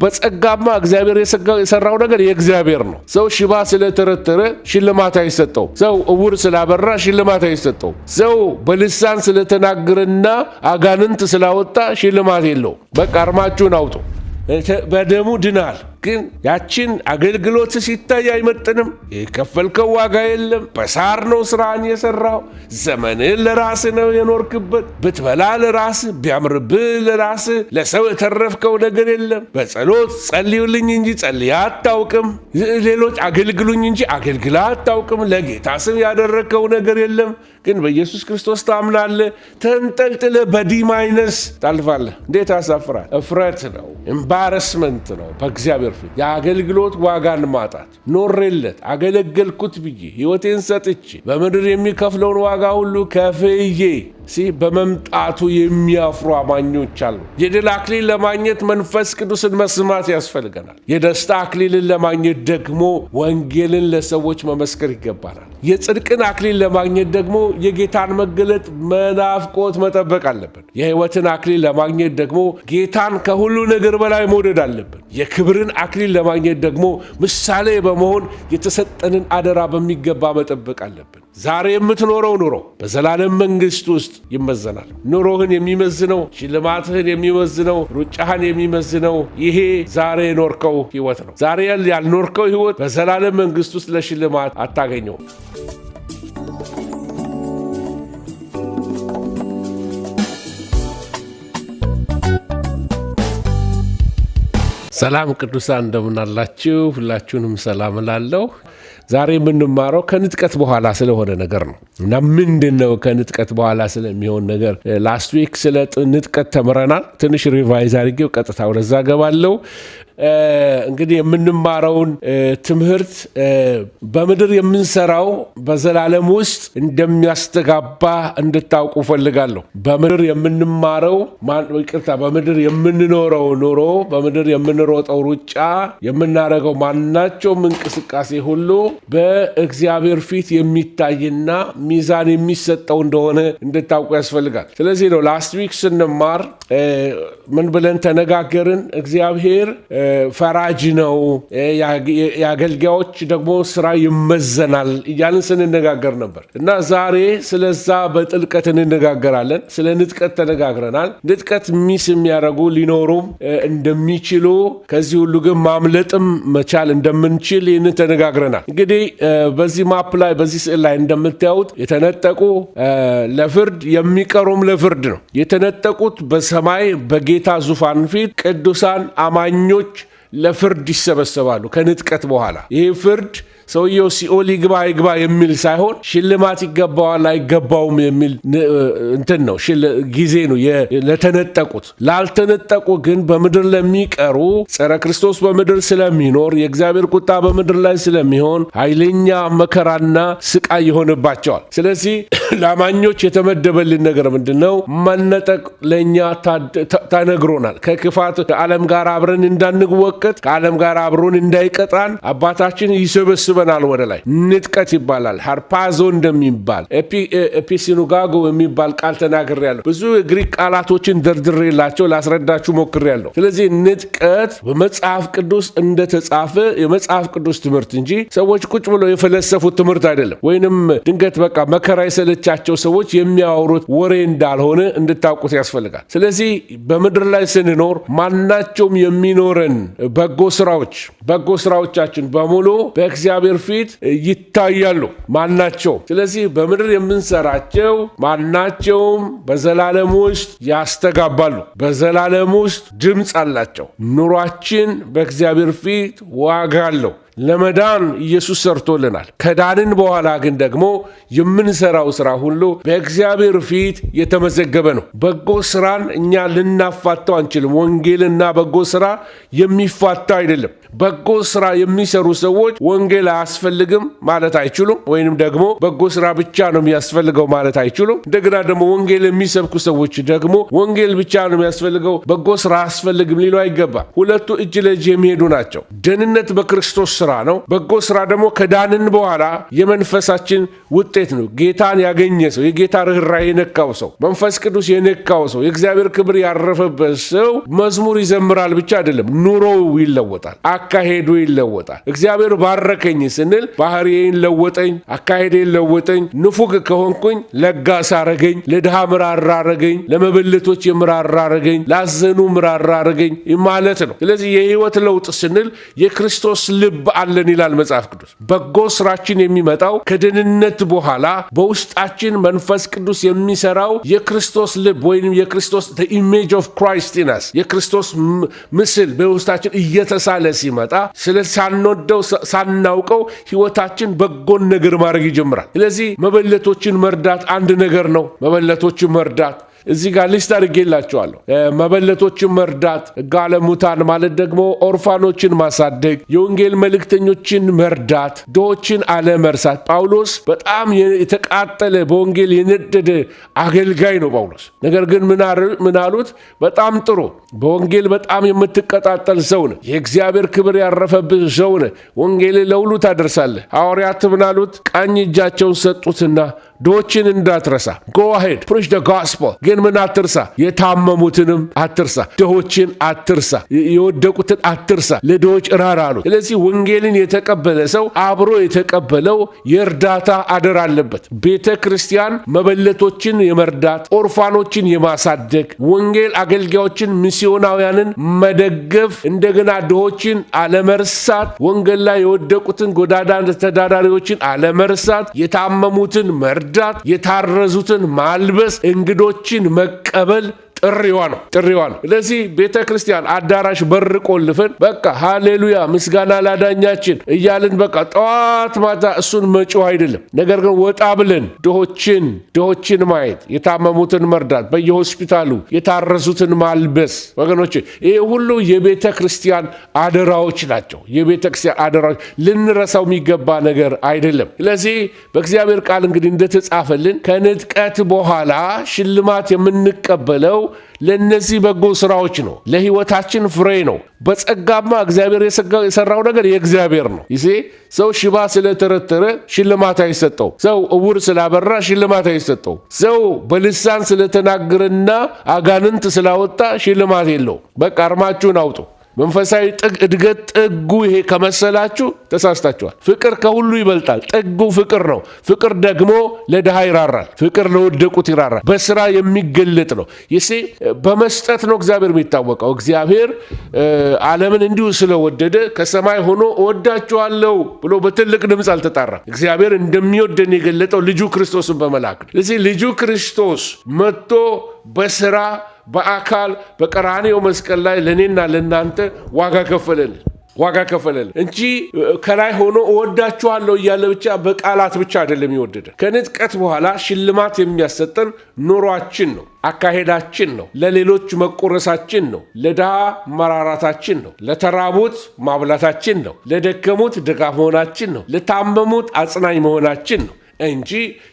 በጸጋማ እግዚአብሔር የሰራው ነገር የእግዚአብሔር ነው። ሰው ሽባ ስለተረተረ ሽልማት አይሰጠው። ሰው እውር ስላበራ ሽልማት አይሰጠው። ሰው በልሳን ስለተናገረና አጋንንት ስላወጣ ሽልማት የለው። በቃ አርማችሁን አውጡ። በደሙ ድናል። ግን ያችን አገልግሎት ሲታይ አይመጥንም። የከፈልከው ዋጋ የለም። በሳር ነው ስራን የሰራው። ዘመንን ለራስ ነው የኖርክበት። ብትበላ ለራስ፣ ቢያምርብህ ለራስ። ለሰው የተረፍከው ነገር የለም። በጸሎት ጸልዩልኝ እንጂ ጸልያ አታውቅም። ሌሎች አገልግሉኝ እንጂ አገልግላ አታውቅም። ለጌታ ስም ያደረግከው ነገር የለም። ግን በኢየሱስ ክርስቶስ ታምናለህ። ተንጠልጥለ በዲማይነስ ታልፋለህ። እንዴት ያሳፍራል! እፍረት ነው፣ ኤምባረስመንት ነው በእግዚአብሔር ፊት። የአገልግሎት ዋጋን ማጣት። ኖሬለት አገለገልኩት ብዬ ሕይወቴን ሰጥቼ በምድር የሚከፍለውን ዋጋ ሁሉ ከፍዬ በመምጣቱ የሚያፍሩ አማኞች አሉ። የድል አክሊል ለማግኘት መንፈስ ቅዱስን መስማት ያስፈልገናል። የደስታ አክሊልን ለማግኘት ደግሞ ወንጌልን ለሰዎች መመስከር ይገባናል። የጽድቅን አክሊል ለማግኘት ደግሞ የጌታን መገለጥ መናፍቆት መጠበቅ አለብን። የሕይወትን አክሊል ለማግኘት ደግሞ ጌታን ከሁሉ ነገር በላይ መውደድ አለብን። የክብርን አክሊል ለማግኘት ደግሞ ምሳሌ በመሆን የተሰጠንን አደራ በሚገባ መጠበቅ አለብን። ዛሬ የምትኖረው ኑሮ በዘላለም መንግሥት ውስጥ ይመዘናል። ኑሮህን የሚመዝነው፣ ሽልማትህን የሚመዝነው፣ ሩጫህን የሚመዝነው ይሄ ዛሬ የኖርከው ሕይወት ነው። ዛሬ ያልኖርከው ሕይወት በዘላለም መንግሥት ውስጥ ለሽልማት አታገኘውም። ሰላም ቅዱሳን እንደምናላችሁ፣ ሁላችሁንም ሰላም እላለሁ። ዛሬ የምንማረው ከንጥቀት በኋላ ስለሆነ ነገር ነው እና ምንድነው ከንጥቀት በኋላ ስለሚሆን ነገር? ላስት ዊክ ስለ ንጥቀት ተምረናል። ትንሽ ሪቫይዝ አድርጌው ቀጥታ ወደዛ ገባለሁ። እንግዲህ የምንማረውን ትምህርት በምድር የምንሰራው በዘላለም ውስጥ እንደሚያስተጋባ እንድታውቁ ፈልጋለሁ። በምድር የምንማረው በምድር የምንኖረው ኑሮ፣ በምድር የምንሮጠው ሩጫ፣ የምናደርገው ማናቸውም እንቅስቃሴ ሁሉ በእግዚአብሔር ፊት የሚታይና ሚዛን የሚሰጠው እንደሆነ እንድታውቁ ያስፈልጋል። ስለዚህ ነው ላስት ዊክ ስንማር ምን ብለን ተነጋገርን? እግዚአብሔር ፈራጅ ነው፣ የአገልጋዮች ደግሞ ስራ ይመዘናል እያልን ስንነጋገር ነበር እና ዛሬ ስለዛ በጥልቀት እንነጋገራለን። ስለ ንጥቀት ተነጋግረናል። ንጥቀት ሚስ የሚያደርጉ ሊኖሩም እንደሚችሉ፣ ከዚህ ሁሉ ግን ማምለጥም መቻል እንደምንችል ይህንን ተነጋግረናል። እንግዲህ በዚህ ማፕ ላይ በዚህ ስዕል ላይ እንደምታዩት የተነጠቁ ለፍርድ የሚቀሩም ለፍርድ ነው። የተነጠቁት በሰማይ በጌታ ዙፋን ፊት ቅዱሳን አማኞች ለፍርድ ይሰበሰባሉ። ከንጥቀት በኋላ ይህ ፍርድ ሰውየው ሲኦል ይግባ ይግባ የሚል ሳይሆን ሽልማት ይገባዋል አይገባውም የሚል እንትን ነው፣ ጊዜ ነው ለተነጠቁት። ላልተነጠቁ ግን በምድር ለሚቀሩ ጸረ ክርስቶስ በምድር ስለሚኖር የእግዚአብሔር ቁጣ በምድር ላይ ስለሚሆን ኃይለኛ መከራና ስቃይ ይሆንባቸዋል። ስለዚህ ለአማኞች የተመደበልን ነገር ምንድን ነው? መነጠቅ ለእኛ ተነግሮናል። ከክፋት ከዓለም ጋር አብረን እንዳንወቀት፣ ከዓለም ጋር አብሮን እንዳይቀጣን አባታችን ይሰበስበናል ወደ ላይ። ንጥቀት ይባላል። ሃርፓዞ እንደሚባል ኤፒሲኑጋጎ የሚባል ቃል ተናግሬያለሁ። ብዙ የግሪክ ቃላቶችን ደርድሬላቸው ላስረዳችሁ ሞክሬያለሁ። ስለዚህ ንጥቀት በመጽሐፍ ቅዱስ እንደተጻፈ የመጽሐፍ ቅዱስ ትምህርት እንጂ ሰዎች ቁጭ ብለው የፈለሰፉት ትምህርት አይደለም። ወይንም ድንገት በቃ መከራ የሰለቻቸው ሰዎች የሚያወሩት ወሬ እንዳልሆነ እንድታውቁት ያስፈልጋል። ስለዚህ በምድር ላይ ስንኖር ማናቸውም የሚኖረን በጎ ስራዎቻችን በሙሉ በእግዚአብሔር ፊት ይታያሉ። ማናቸው። ስለዚህ በምድር የምንሰራቸው ማናቸውም በዘላለም ውስጥ ያስተጋባሉ። በዘላለም ውስጥ ድምፅ አላቸው። ኑሯችን በእግዚአብሔር ፊት ዋጋ አለው። ለመዳን ኢየሱስ ሰርቶልናል። ከዳንን በኋላ ግን ደግሞ የምንሰራው ስራ ሁሉ በእግዚአብሔር ፊት የተመዘገበ ነው። በጎ ስራን እኛ ልናፋታው አንችልም። ወንጌልና በጎ ስራ የሚፋታ አይደለም። በጎ ስራ የሚሰሩ ሰዎች ወንጌል አያስፈልግም ማለት አይችሉም፣ ወይንም ደግሞ በጎ ስራ ብቻ ነው የሚያስፈልገው ማለት አይችሉም። እንደገና ደግሞ ወንጌል የሚሰብኩ ሰዎች ደግሞ ወንጌል ብቻ ነው የሚያስፈልገው፣ በጎ ስራ አያስፈልግም ሊሉ አይገባም። ሁለቱ እጅ ለእጅ የሚሄዱ ናቸው። ደህንነት በክርስቶስ ስራ ነው። በጎ ስራ ደግሞ ከዳንን በኋላ የመንፈሳችን ውጤት ነው። ጌታን ያገኘ ሰው፣ የጌታ ርኅራኄ የነካው ሰው፣ መንፈስ ቅዱስ የነካው ሰው፣ የእግዚአብሔር ክብር ያረፈበት ሰው መዝሙር ይዘምራል ብቻ አይደለም፣ ኑሮው ይለወጣል፣ አካሄዱ ይለወጣል። እግዚአብሔር ባረከኝ ስንል ባህሪዬን ለወጠኝ፣ አካሄዴን ለወጠኝ፣ ንፉግ ከሆንኩኝ ለጋስ አረገኝ፣ ለድሃ ምራራ አረገኝ፣ ለመበለቶች የምራራ አረገኝ፣ ላዘኑ ምራራ አረገኝ ማለት ነው። ስለዚህ የህይወት ለውጥ ስንል የክርስቶስ ልብ አለን ይላል መጽሐፍ ቅዱስ። በጎ ስራችን የሚመጣው ከደህንነት በኋላ በውስጣችን መንፈስ ቅዱስ የሚሰራው የክርስቶስ ልብ ወይም የክርስቶስ the image of Christ in us የክርስቶስ ምስል በውስጣችን እየተሳለ ሲመጣ ሳንወደው ሳናውቀው ህይወታችን በጎን ነገር ማድረግ ይጀምራል። ስለዚህ መበለቶችን መርዳት አንድ ነገር ነው። መበለቶችን መርዳት እዚህ ጋር ሊስት አድርጌላችኋለሁ። መበለቶችን መርዳት፣ ጋለሙታን ማለት ደግሞ ኦርፋኖችን ማሳደግ፣ የወንጌል መልእክተኞችን መርዳት፣ ድሆችን አለመርሳት። ጳውሎስ በጣም የተቃጠለ በወንጌል የነደደ አገልጋይ ነው ጳውሎስ። ነገር ግን ምን አሉት? በጣም ጥሩ በወንጌል በጣም የምትቀጣጠል ሰው ነህ፣ የእግዚአብሔር ክብር ያረፈብህ ሰው ነህ፣ ወንጌል ለሁሉ ታደርሳለህ። ሐዋርያት ምን አሉት? ቀኝ እጃቸውን ሰጡትና ድሆችን እንዳትረሳ go ahead preach the gospel ግን ምን አትርሳ? የታመሙትንም አትርሳ፣ ድሆችን አትርሳ፣ የወደቁትን አትርሳ፣ ለድሆች ራራ አሉት። ስለዚህ ወንጌልን የተቀበለ ሰው አብሮ የተቀበለው የእርዳታ አደራ አለበት። ቤተ ክርስቲያን መበለቶችን የመርዳት፣ ኦርፋኖችን የማሳደግ፣ ወንጌል አገልጋዮችን ሚስዮናውያንን መደገፍ፣ እንደገና ድሆችን አለመርሳት፣ ወንጌል ላይ የወደቁትን ጎዳና ተዳዳሪዎችን አለመርሳት፣ የታመሙትን መርዳት፣ የታረዙትን ማልበስ፣ እንግዶችን መቀበል ጥሪዋ ነው። ስለዚህ ቤተ ክርስቲያን አዳራሽ በር ቆልፈን በቃ ሃሌሉያ ምስጋና ላዳኛችን እያልን በቃ ጠዋት ማታ እሱን መጮህ አይደለም። ነገር ግን ወጣ ብለን ድሆችን ማየት፣ የታመሙትን መርዳት፣ በየሆስፒታሉ የታረዙትን ማልበስ። ወገኖች ይሄ ሁሉ የቤተ ክርስቲያን አደራዎች ናቸው። የቤተ ክርስቲያን አደራዎች ልንረሳው የሚገባ ነገር አይደለም። ስለዚህ በእግዚአብሔር ቃል እንግዲህ እንደተጻፈልን ከንጥቀት በኋላ ሽልማት የምንቀበለው ለነዚህ በጎ ስራዎች ነው። ለህይወታችን ፍሬ ነው። በጸጋማ እግዚአብሔር የሰራው ነገር የእግዚአብሔር ነው። ይሄ ሰው ሽባ ስለተረተረ ሽልማት አይሰጠው። ሰው እውር ስላበራ ሽልማት አይሰጠው። ሰው በልሳን ስለተናገረና አጋንንት ስላወጣ ሽልማት የለው። በቃ አርማችሁን አውጡ። መንፈሳዊ እድገት ጥጉ ይሄ ከመሰላችሁ ተሳስታችኋል። ፍቅር ከሁሉ ይበልጣል። ጥጉ ፍቅር ነው። ፍቅር ደግሞ ለድሃ ይራራል። ፍቅር ለወደቁት ይራራል። በስራ የሚገለጥ ነው። በመስጠት ነው እግዚአብሔር የሚታወቀው። እግዚአብሔር ዓለምን እንዲሁ ስለወደደ ከሰማይ ሆኖ እወዳችኋለሁ ብሎ በትልቅ ድምፅ አልተጣራም። እግዚአብሔር እንደሚወደን የገለጠው ልጁ ክርስቶስን በመላክ ነው። ስለዚህ ልጁ ክርስቶስ መጥቶ በስራ በአካል በቀራንዮ መስቀል ላይ ለኔና ለናንተ ዋጋ ከፈለልን እንጂ ከላይ ሆኖ እወዳችኋለሁ እያለ ብቻ በቃላት ብቻ አይደለም ይወደደ። ከንጥቀት በኋላ ሽልማት የሚያሰጠን ኑሯችን ነው፣ አካሄዳችን ነው፣ ለሌሎች መቆረሳችን ነው፣ ለድሃ መራራታችን ነው፣ ለተራቡት ማብላታችን ነው፣ ለደከሙት ድጋፍ መሆናችን ነው፣ ለታመሙት አጽናኝ መሆናችን ነው እንጂ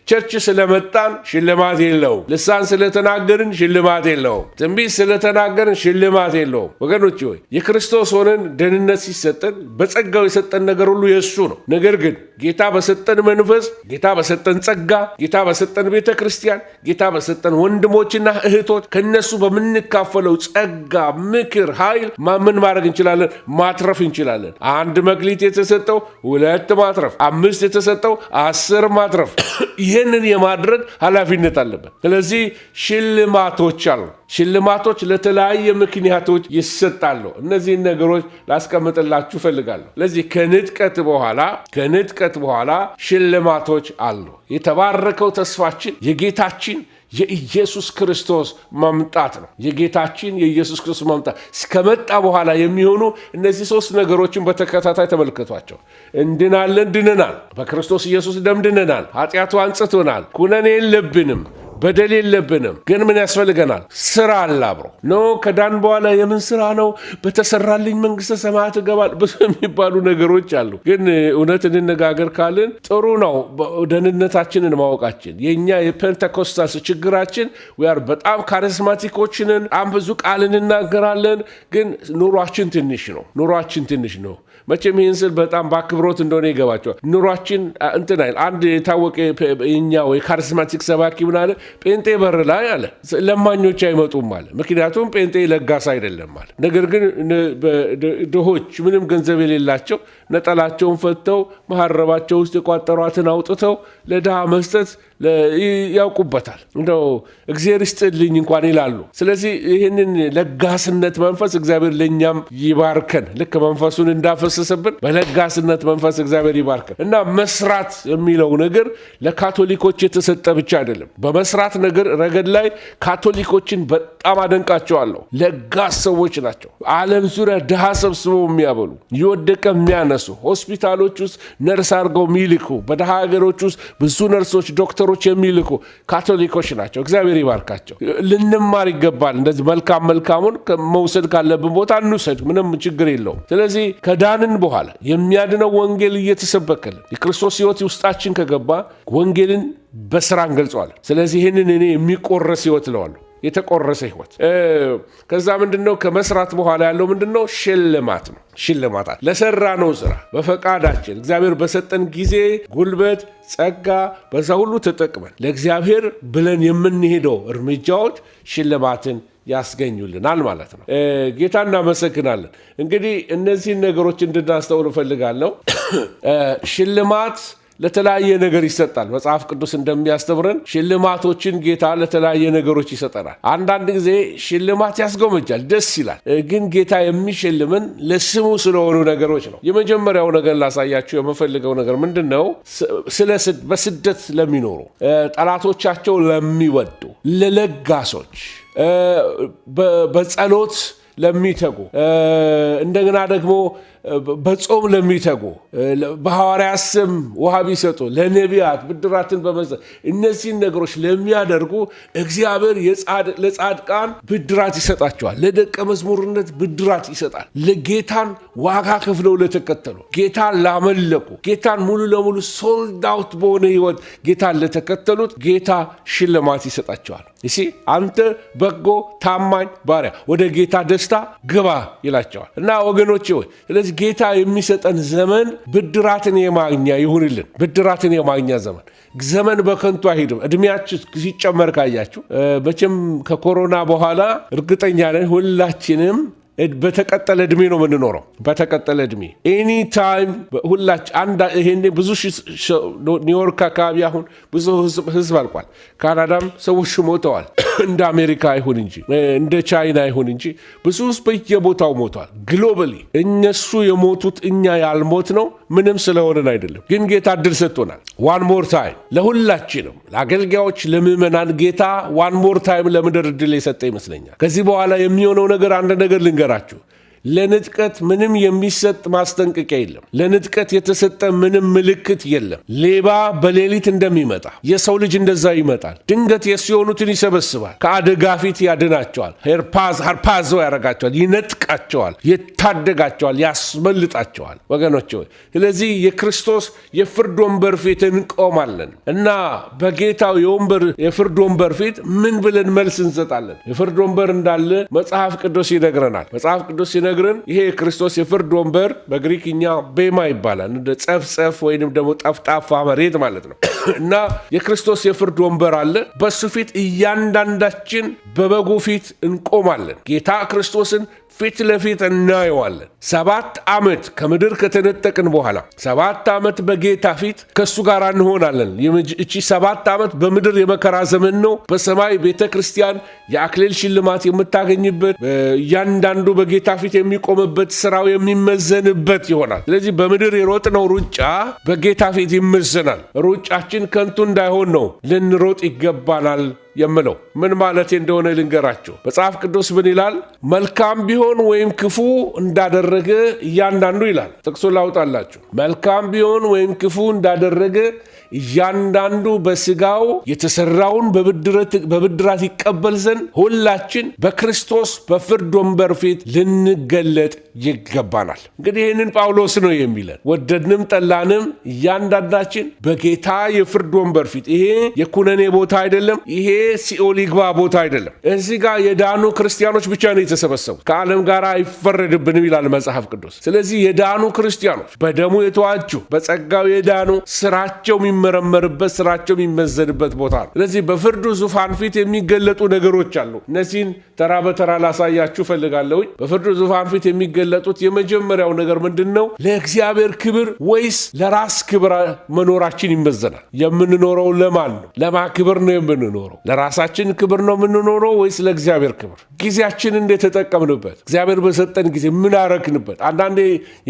ቸርች ስለመጣን ሽልማት የለውም። ልሳን ስለተናገርን ሽልማት የለውም። ትንቢት ስለተናገርን ሽልማት የለውም። ወገኖች ሆይ የክርስቶስ ሆነን ደህንነት ሲሰጠን በጸጋው የሰጠን ነገር ሁሉ የእሱ ነው። ነገር ግን ጌታ በሰጠን መንፈስ፣ ጌታ በሰጠን ጸጋ፣ ጌታ በሰጠን ቤተ ክርስቲያን፣ ጌታ በሰጠን ወንድሞችና እህቶች ከነሱ በምንካፈለው ጸጋ፣ ምክር፣ ኃይል ምን ማድረግ እንችላለን? ማትረፍ እንችላለን። 1 መክሊት የተሰጠው 2 ማትረፍ፣ 5 የተሰጠው 10 ማትረፍ። ይህንን የማድረግ ኃላፊነት አለበት። ስለዚህ ሽልማቶች አሉ። ሽልማቶች ለተለያየ ምክንያቶች ይሰጣሉ። እነዚህን ነገሮች ላስቀምጥላችሁ ፈልጋለሁ። ስለዚህ ከንጥቀት በኋላ ሽልማቶች አሉ። የተባረከው ተስፋችን የጌታችን የኢየሱስ ክርስቶስ መምጣት ነው። የጌታችን የኢየሱስ ክርስቶስ መምጣት ከመጣ በኋላ የሚሆኑ እነዚህ 3 ነገሮችን በተከታታይ ተመልከቷቸው። እንድናለን፣ ድነናል። በክርስቶስ ኢየሱስ ደም ድነናል። ኃጢአቱ አንጽቶናል። ኩነኔ የለብንም። በደል የለብንም። ግን ምን ያስፈልገናል? ስራ አለ አብሮ ነው። ከዳን በኋላ የምን ስራ ነው? በተሰራልኝ መንግስተ ሰማያት እገባለሁ ብዙ የሚባሉ ነገሮች አሉ። ግን እውነት እንነጋገር ካልን ጥሩ ነው ደህንነታችንን ማወቃችን። የኛ የፔንቴኮስታስ ችግራችን በጣም ካሪስማቲኮችንን በጣም ብዙ ቃል እንናገራለን፣ ግን ኑሯችን ትንሽ ነው። መቼም ይህን ስል በጣም በአክብሮት እንደሆነ ይገባቸዋል። ኑሯችን እንትን አይል። አንድ የታወቀ የኛው የካሪስማቲክ ሰባኪ ምን አለ? ጴንጤ በር ላይ አለ ለማኞች አይመጡም አለ። ምክንያቱም ጴንጤ ለጋስ አይደለም አለ። ነገር ግን ድሆች ምንም ገንዘብ የሌላቸው ነጠላቸውን ፈተው መሐረባቸው ውስጥ የቋጠሯትን አውጥተው ለድሃ መስጠት ያውቁበታል። እንደው እግዚአብሔር ይስጥልኝ እንኳን ይላሉ። ስለዚህ ይህንን ለጋስነት መንፈስ እግዚአብሔር ለእኛም ይባርከን። ልክ መንፈሱን እንዳፈሰሰብን በለጋስነት መንፈስ እግዚአብሔር ይባርከን እና መስራት የሚለው ነገር ለካቶሊኮች የተሰጠ ብቻ አይደለም። በመስራት ነገር ረገድ ላይ ካቶሊኮችን በጣም አደንቃቸዋለሁ። ለጋስ ሰዎች ናቸው። ዓለም ዙሪያ ድሃ ሰብስበው የሚያበሉ፣ የወደቀ የሚያነሱ፣ ሆስፒታሎች ውስጥ ነርስ አድርገው የሚልኩ፣ በድሃ ሀገሮች ውስጥ ብዙ ነርሶች ዶክተሮች የሚልኩ ካቶሊኮች ናቸው። እግዚአብሔር ይባርካቸው። ልንማር ይገባል። እንደዚህ መልካሙን መውሰድ ካለብን ቦታ እንውሰድ፣ ምንም ችግር የለውም። ስለዚህ ከዳንን በኋላ የሚያድነው ወንጌል እየተሰበከልን የክርስቶስ ሕይወት ውስጣችን ከገባ ወንጌልን በስራ እንገልጸዋለን። ስለዚህ ይህንን እኔ የሚቆረስ ሕይወት እለዋለሁ፣ የተቆረሰ ሕይወት። ከዛ ምንድነው ከመስራት በኋላ ያለው ምንድነው? ሽልማት ነው። ሽልማት ለሰራነው ስራ በፈቃዳችን እግዚአብሔር በሰጠን ጊዜ፣ ጉልበት፣ ጸጋ በዛ ሁሉ ተጠቅመን ለእግዚአብሔር ብለን የምንሄደው እርምጃዎች ሽልማትን ያስገኙልናል ማለት ነው። ጌታ እናመሰግናለን። እንግዲህ እነዚህን ነገሮች እንድናስተውል እፈልጋለሁ። ሽልማት ለተለያየ ነገር ይሰጣል። መጽሐፍ ቅዱስ እንደሚያስተምረን ሽልማቶችን ጌታ ለተለያየ ነገሮች ይሰጠናል። አንዳንድ ጊዜ ሽልማት ያስጎመጃል፣ ደስ ይላል። ግን ጌታ የሚሸልምን ለስሙ ስለሆኑ ነገሮች ነው። የመጀመሪያው ነገር ላሳያችሁ የምፈልገው ነገር ምንድን ነው? በስደት ለሚኖሩ ጠላቶቻቸው ለሚወዱ ለለጋሶች፣ በጸሎት ለሚተጉ፣ እንደገና ደግሞ በጾም ለሚተጉ፣ በሐዋርያት ስም ውሃ ቢሰጡ፣ ለነቢያት ብድራትን በመስጠት እነዚህን ነገሮች ለሚያደርጉ እግዚአብሔር ለጻድቃን ብድራት ይሰጣቸዋል። ለደቀ መዝሙርነት ብድራት ይሰጣል። ለጌታን ዋጋ ከፍለው ለተከተሉ፣ ጌታን ላመለኩ፣ ጌታን ሙሉ ለሙሉ ሶልድ አውት በሆነ ሕይወት ጌታን ለተከተሉት ጌታ ሽልማት ይሰጣቸዋል። እሺ አንተ በጎ ታማኝ ባሪያ ወደ ጌታ ደስታ ግባ ይላቸዋል። እና ወገኖቼ ሆይ ስለዚህ ጌታ የሚሰጠን ዘመን ብድራትን የማግኛ ይሁንልን። ብድራትን የማግኛ ዘመን በከንቱ አይሄድም። እድሜያችሁ ሲጨመር ካያችሁ መቼም ከኮሮና በኋላ እርግጠኛ ነን ሁላችንም በተቀጠለ እድሜ ነው የምንኖረው። በተቀጠለ እድሜ ኤኒ ታይም ይሄኔ ብዙ ኒውዮርክ አካባቢ አሁን ብዙ ህዝብ አልቋል። ካናዳም ሰዎች ሞተዋል። እንደ አሜሪካ አይሁን እንጂ እንደ ቻይና አይሁን እንጂ ብዙ ህዝብ በየቦታው ሞተዋል። ግሎባሊ እነሱ የሞቱት እኛ ያልሞት ነው ምንም ስለሆነን አይደለም። ግን ጌታ እድል ሰጥቶናል። ዋን ሞር ታይም ለሁላችንም፣ ለአገልጋዮች፣ ለምዕመናን ጌታ ዋን ሞር ታይም ለምድር እድል የሰጠ ይመስለኛል። ከዚህ በኋላ የሚሆነው ነገር አንድ ነገር ልንገራችሁ። ለንጥቀት ምንም የሚሰጥ ማስጠንቀቂያ የለም። ለንጥቀት የተሰጠ ምንም ምልክት የለም። ሌባ በሌሊት እንደሚመጣ የሰው ልጅ እንደዛ ይመጣል። ድንገት የሱ የሆኑትን ይሰበስባል። ከአደጋ ፊት ያድናቸዋል። ሀርፓዞ ያረጋቸዋል፣ ይነጥቃቸዋል፣ ይታደጋቸዋል፣ ያስመልጣቸዋል። ወገኖች ሆይ ስለዚህ የክርስቶስ የፍርድ ወንበር ፊት እንቆማለን እና በጌታው የፍርድ ወንበር ፊት ምን ብለን መልስ እንሰጣለን? የፍርድ ወንበር እንዳለ መጽሐፍ ቅዱስ ይነግረናል። መጽሐፍ ቅዱስ ሲነግረን ይሄ የክርስቶስ የፍርድ ወንበር በግሪክኛ ቤማ ይባላል። እንደ ጸፍጸፍ ወይንም ደግሞ ጠፍጣፋ መሬት ማለት ነው። እና የክርስቶስ የፍርድ ወንበር አለ። በሱ ፊት እያንዳንዳችን በበጉ ፊት እንቆማለን። ጌታ ክርስቶስን ፊት ለፊት እናየዋለን። 7 ዓመት ከምድር ከተነጠቅን በኋላ 7 ዓመት በጌታ ፊት ከሱ ጋር እንሆናለን። እቺ 7 ዓመት በምድር የመከራ ዘመን ነው። በሰማይ ቤተ ክርስቲያን የአክሊል ሽልማት የምታገኝበት፣ እያንዳንዱ በጌታ ፊት የሚቆምበት፣ ስራው የሚመዘንበት ይሆናል። ስለዚህ በምድር የሮጥነው ሩጫ በጌታ ፊት ይመዘናል። ሩጫችን ከንቱ እንዳይሆን ነው ልንሮጥ ይገባናል የምለው ምን ማለት እንደሆነ ልንገራቸው። መጽሐፍ ቅዱስ ምን ይላል? መልካም ቢሆን ወይም ክፉ እንዳደረገ እያንዳንዱ ይላል። ጥቅሱ ላውጣላችሁ። መልካም ቢሆን ወይም ክፉ እንዳደረገ እያንዳንዱ በስጋው የተሰራውን በብድራት ይቀበል ዘንድ ሁላችን በክርስቶስ በፍርድ ወንበር ፊት ልንገለጥ ይገባናል። እንግዲህ ይህንን ጳውሎስ ነው የሚለን። ወደድንም ጠላንም እያንዳንዳችን በጌታ የፍርድ ወንበር ፊት። ይሄ የኩነኔ ቦታ አይደለም። ይሄ ሲኦል ይግባ ቦታ አይደለም። እዚህ ጋር የዳኑ ክርስቲያኖች ብቻ ነው የተሰበሰቡት። ከዓለም ጋር አይፈረድብንም ይላል መጽሐፍ ቅዱስ። ስለዚህ የዳኑ ክርስቲያኖች፣ በደሙ የተዋጁ፣ በጸጋው የዳኑ፣ ስራቸው የሚመረመርበት፣ ስራቸው የሚመዘንበት ቦታ ነው። ስለዚህ በፍርዱ ዙፋን ፊት የሚገለጡ ነገሮች አሉ። እነዚህን ተራ በተራ ላሳያችሁ ፈልጋለሁ። በፍርዱ ዙፋን ፊት የሚገለጡት የመጀመሪያው ነገር ምንድን ነው? ለእግዚአብሔር ክብር ወይስ ለራስ ክብር መኖራችን ይመዘናል። የምንኖረው ለማን ነው? ለማ ክብር ነው የምንኖረው? ለራሳችን ክብር ነው የምንኖረው ወይስ ለእግዚአብሔር ክብር? ጊዜያችን እንዴት ተጠቀምንበት? እግዚአብሔር በሰጠን ጊዜ ምን አረክንበት? አንዳንዴ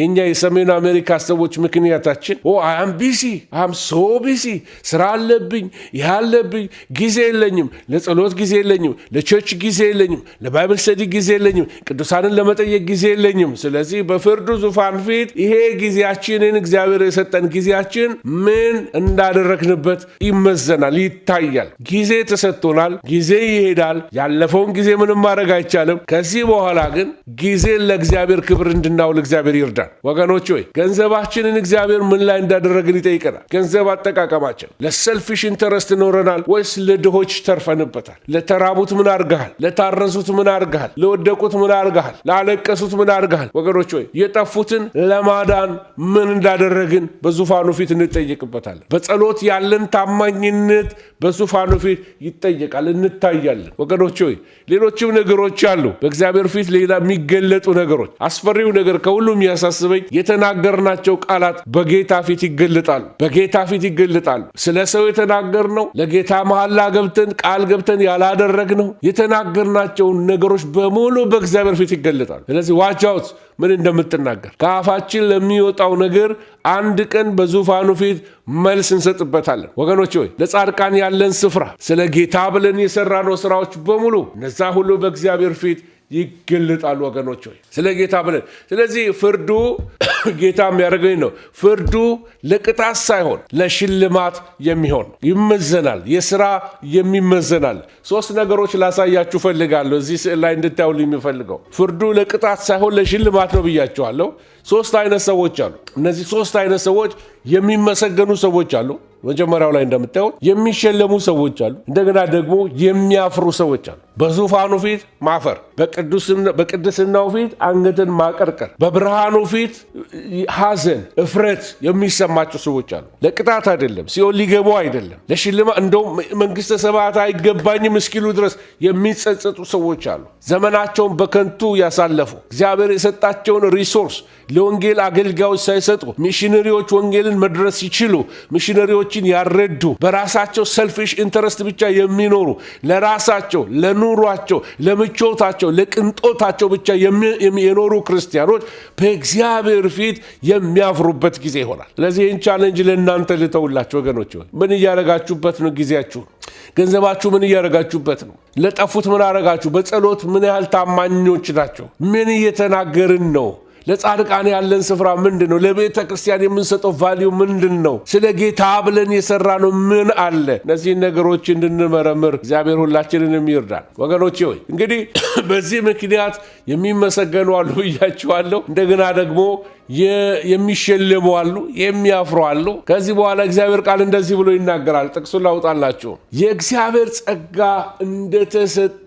የኛ የሰሜን አሜሪካ ሰዎች ምክንያታችን አም ቢሲ አም ሶ ቢሲ፣ ስራ አለብኝ፣ ይህ አለብኝ፣ ጊዜ የለኝም፣ ለጸሎት ጊዜ የለኝም፣ ለቸርች ጊዜ የለኝም፣ ለባይብል ስተዲ ጊዜ የለኝም፣ ቅዱሳንን ለመጠየቅ ጊዜ የለኝም። ስለዚህ በፍርዱ ዙፋን ፊት ይሄ ጊዜያችንን እግዚአብሔር የሰጠን ጊዜያችን ምን እንዳደረግንበት ይመዘናል፣ ይታያል። ጊዜ ተሰጥቶናል። ጊዜ ይሄዳል። ያለፈውን ጊዜ ምንም ማድረግ አይቻልም። ከዚህ በኋላ ግን ጊዜን ለእግዚአብሔር ክብር እንድናውል እግዚአብሔር ይርዳል። ወገኖች ሆይ ገንዘባችንን እግዚአብሔር ምን ላይ እንዳደረግን ይጠይቀናል። ገንዘብ አጠቃቀማችን ለሰልፊሽ ኢንተረስት ኖረናል ወይስ ለድሆች ተርፈንበታል? ለተራቡት ምን አርገሃል? ለታረሱት ምን አርገሃል? ለወደቁት ምን አርገሃል? ላለቀሱት ምን አርገሃል? ወገኖች ሆይ የጠፉትን ለማዳን ምን እንዳደረግን በዙፋኑ ፊት እንጠየቅበታለን። በጸሎት ያለን ታማኝነት በዙፋኑ ፊት ይጠየቃል፣ እንታያለን። ወገኖች ሆይ ሌሎችም ነገሮች አሉ በእግዚአብሔር ፊት ሌላ የሚገለጡ ነገሮች። አስፈሪው ነገር ከሁሉም ያሳስበኝ የተናገርናቸው ቃላት በጌታ ፊት ይገለጣሉ። በጌታ ፊት ይገለጣሉ። ስለ ሰው የተናገርነው፣ ለጌታ መሐላ ገብተን ቃል ገብተን ያላደረግነው የተናገርናቸው ነገሮች በሙሉ በእግዚአብሔር ፊት ይገለጣሉ። ስለዚህ ዋች አውት ምን እንደምትናገር። ከአፋችን ለሚወጣው ነገር አንድ ቀን በዙፋኑ ፊት መልስ እንሰጥበታለን። ወገኖች ሆይ ለጻድቃን ያለን ስፍራ፣ ስለ ጌታ ብለን የሰራነው ስራዎች በሙሉ እነዛ ሁሉ በእግዚአብሔር ፊት ይገለጣሉ። ወገኖች ሆይ ስለ ጌታ ብለን። ስለዚህ ፍርዱ ጌታ የሚያደርገኝ ነው። ፍርዱ ለቅጣት ሳይሆን ለሽልማት የሚሆን ይመዘናል። የሥራ የሚመዘናል። 3 ነገሮች ላሳያችሁ ፈልጋለሁ። እዚህ ስዕል ላይ እንድታዩልኝ የሚፈልገው ፍርዱ ለቅጣት ሳይሆን ለሽልማት ነው ብያችኋለሁ። 3 አይነት ሰዎች አሉ። እነዚህ 3 አይነት ሰዎች የሚመሰገኑ ሰዎች አሉ። መጀመሪያው ላይ እንደምታዩት የሚሸለሙ ሰዎች አሉ። እንደገና ደግሞ የሚያፍሩ ሰዎች አሉ። በዙፋኑ ፊት ማፈር፣ በቅድስናው ፊት አንገትን ማቀርቀር፣ በብርሃኑ ፊት ሐዘን፣ እፍረት የሚሰማቸው ሰዎች አሉ። ለቅጣት አይደለም፣ ሲኦል ሊገቡ አይደለም፣ ለሽልማት እንደውም መንግሥተ ሰማያት አይገባኝም እስኪሉ ድረስ የሚጸጸቱ ሰዎች አሉ። ዘመናቸውን በከንቱ ያሳለፉ፣ እግዚአብሔር የሰጣቸውን ሪሶርስ ለወንጌል አገልጋዮች ሳይሰጡ ሚሽነሪዎች ወንጌልን መድረስ ሲችሉ ሚሽነሪዎችን ያረዱ፣ በራሳቸው ሰልፊሽ ኢንተረስት ብቻ የሚኖሩ፣ ለራሳቸው፣ ለኑሯቸው፣ ለምቾታቸው፣ ለቅንጦታቸው ብቻ የኖሩ ክርስቲያኖች በእግዚአብሔር ፊት የሚያፍሩበት ጊዜ ይሆናል። ስለዚህ ይህን ቻሌንጅ ለእናንተ ልተውላችሁ ወገኖች። ምን እያረጋችሁበት ነው? ጊዜያችሁ፣ ገንዘባችሁ ምን እያረጋችሁበት ነው? ለጠፉት ምን አረጋችሁ? በጸሎት ምን ያህል ታማኞች ናቸው? ምን እየተናገርን ነው? ለጻድቃን ያለን ስፍራ ምንድን ነው? ለቤተ ክርስቲያን የምንሰጠው ቫልዩ ምንድን ነው? ስለ ጌታ ብለን የሰራ ነው ምን አለ? እነዚህን ነገሮች እንድንመረምር እግዚአብሔር ሁላችንንም ይርዳል። ወገኖቼ ሆይ እንግዲህ በዚህ ምክንያት የሚመሰገኑ አሉ ብያችኋለሁ። እንደገና ደግሞ የሚሸለሙ አሉ፣ የሚያፍሩ አሉ። ከዚህ በኋላ እግዚአብሔር ቃል እንደዚህ ብሎ ይናገራል። ጥቅሱን ላውጣላችሁ። የእግዚአብሔር ጸጋ እንደተሰጠኝ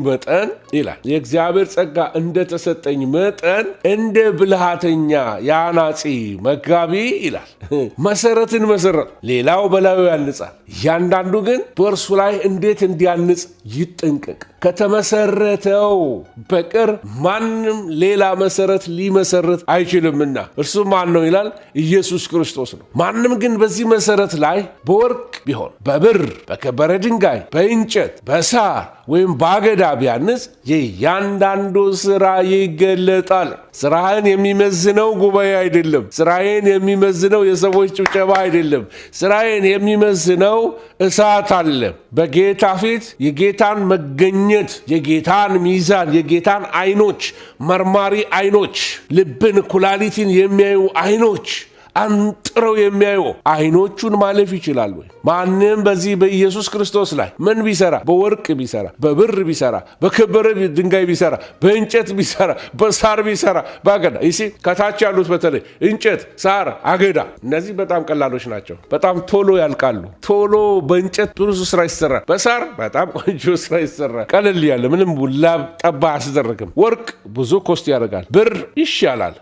መጠን ይላል። የእግዚአብሔር ጸጋ እንደተሰጠኝ መጠን እንደ ብልሃተኛ የአናጺ መጋቢ ይላል መሰረትን መሰረት፣ ሌላው በላዩ ያንጻል። እያንዳንዱ ግን በእርሱ ላይ እንዴት እንዲያንጽ ይጠንቀቅ። ከተመሰረተው በቀር ማንም ሌላ መሰረት ሊመሰረት አይችልምና እርሱ ማን ነው ይላል? ኢየሱስ ክርስቶስ ነው። ማንም ግን በዚህ መሰረት ላይ በወርቅ ቢሆን፣ በብር፣ በከበረ ድንጋይ፣ በእንጨት፣ በሳር ወይም በአገዳ ቢያንጽ የእያንዳንዱ ስራ ይገለጣል። ስራህን የሚመዝነው ጉባኤ አይደለም። ስራዬን የሚመዝነው የሰዎች ጭብጨባ አይደለም። ስራዬን የሚመዝነው እሳት አለ በጌታ ፊት። የጌታን መገኘት፣ የጌታን ሚዛን፣ የጌታን አይኖች፣ መርማሪ አይኖች፣ ልብን ኩላሊትን የሚያዩ አይኖች አንጥረው የሚያዩ አይኖቹን ማለፍ ይችላል ወይ? ማንም በዚህ በኢየሱስ ክርስቶስ ላይ ምን ቢሰራ፣ በወርቅ ቢሰራ፣ በብር ቢሰራ፣ በከበረ ድንጋይ ቢሰራ፣ በእንጨት ቢሰራ፣ በሳር ቢሰራ፣ በአገዳ ይሲ ከታች ያሉት በተለይ እንጨት፣ ሳር፣ አገዳ እነዚህ በጣም ቀላሎች ናቸው። በጣም ቶሎ ያልቃሉ። ቶሎ በእንጨት ብዙ ስራ ይሰራል። በሳር በጣም ቆንጆ ስራ ይሰራል። ቀለል ያለ ምንም ላብ ጠባ አያስደርግም። ወርቅ ብዙ ኮስት ያደርጋል። ብር ይሻላል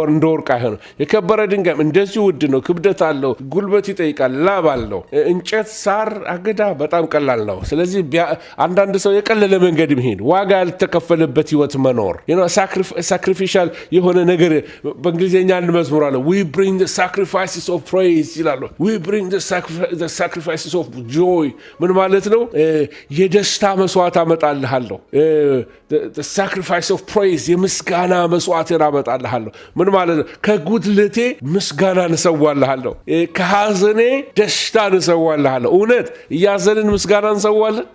እንደ ወርቅ አይሆንም። የከበረ ድንጋይ እንደዚሁ ውድ ነው። ክብደት አለው፣ ጉልበት ይጠይቃል፣ ላብ አለው። እንጨት፣ ሳር፣ አገዳ በጣም ቀላል ነው። ስለዚህ አንዳንድ ሰው የቀለለ መንገድ መሄድ፣ ዋጋ ያልተከፈለበት ህይወት መኖር፣ ሳክሪፊሻል የሆነ ነገር በእንግሊዝኛ አንድ መዝሙር አለ we bring the sacrifices of praise ይላሉ። we bring the sacrifices of joy ምን ማለት ነው? የደስታ መስዋዕት አመጣልሃለሁ። the sacrifice of praise የምስጋና መስዋዕትን አመጣልሃለሁ። ምን ማለት ነው? ከጉድለቴ ምስጋናን እሰዋልሃለሁ፣ ከሐዘኔ ደስታን እሰዋልሃለሁ። እውነት እያዘንን ምስጋና እንሰዋለን።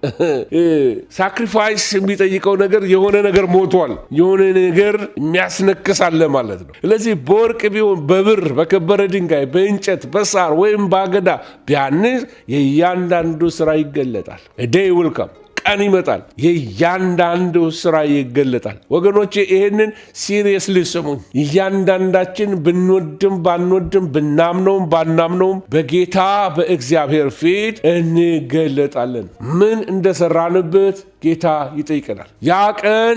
ሳክሪፋይስ የሚጠይቀው ነገር የሆነ ነገር ሞቷል፣ የሆነ ነገር የሚያስነክሳለ ማለት ነው። ስለዚህ በወርቅ ቢሆን፣ በብር፣ በከበረ ድንጋይ፣ በእንጨት፣ በሳር ወይም በአገዳ ቢያንስ የእያንዳንዱ ስራ ይገለጣል። day will come ቀን ይመጣል፣ የእያንዳንዱ ስራ ይገለጣል። ወገኖቼ ይሄንን ሲሪየስሊ ስሙኝ። እያንዳንዳችን ብንወድም ባንወድም ብናምነውም ባናምነውም በጌታ በእግዚአብሔር ፊት እንገለጣለን። ምን እንደሰራንበት ጌታ ይጠይቀናል። ያ ቀን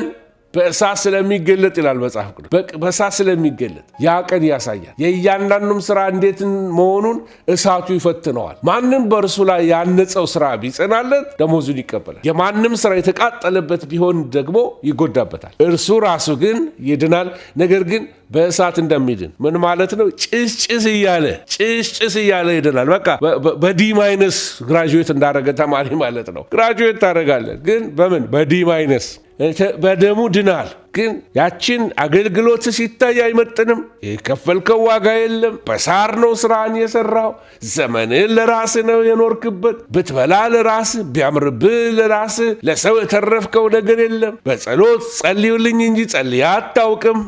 በእሳት ስለሚገለጥ ይላል መጽሐፍ ቅዱስ። በእሳት ስለሚገለጥ ያ ቀን ያሳያል። የእያንዳንዱም ስራ እንዴት መሆኑን እሳቱ ይፈትነዋል። ማንም በእርሱ ላይ ያነጸው ስራ ቢጸናለት ደሞዙን ይቀበላል። የማንም ስራ የተቃጠለበት ቢሆን ደግሞ ይጎዳበታል። እርሱ ራሱ ግን ይድናል። ነገር ግን በእሳት እንደሚድን ምን ማለት ነው? ጭስ እያለ ይድናል። በቃ በዲ ማይነስ ግራጁዌት እንዳደረገ ተማሪ ማለት ነው። ግራጁዌት ታደርጋለህ፣ ግን በምን? በዲ ማይነስ በደሙ ድናል። ግን ያችን አገልግሎት ሲታይ አይመጥንም። የከፈልከው ዋጋ የለም። በሳር ነው ስራን የሰራው። ዘመንን ለራስ ነው የኖርክበት። ብትበላ ለራስ፣ ቢያምርብህ ለራስ። ለሰው የተረፍከው ነገር የለም። በጸሎት ጸልዩልኝ እንጂ ጸልያ አታውቅም።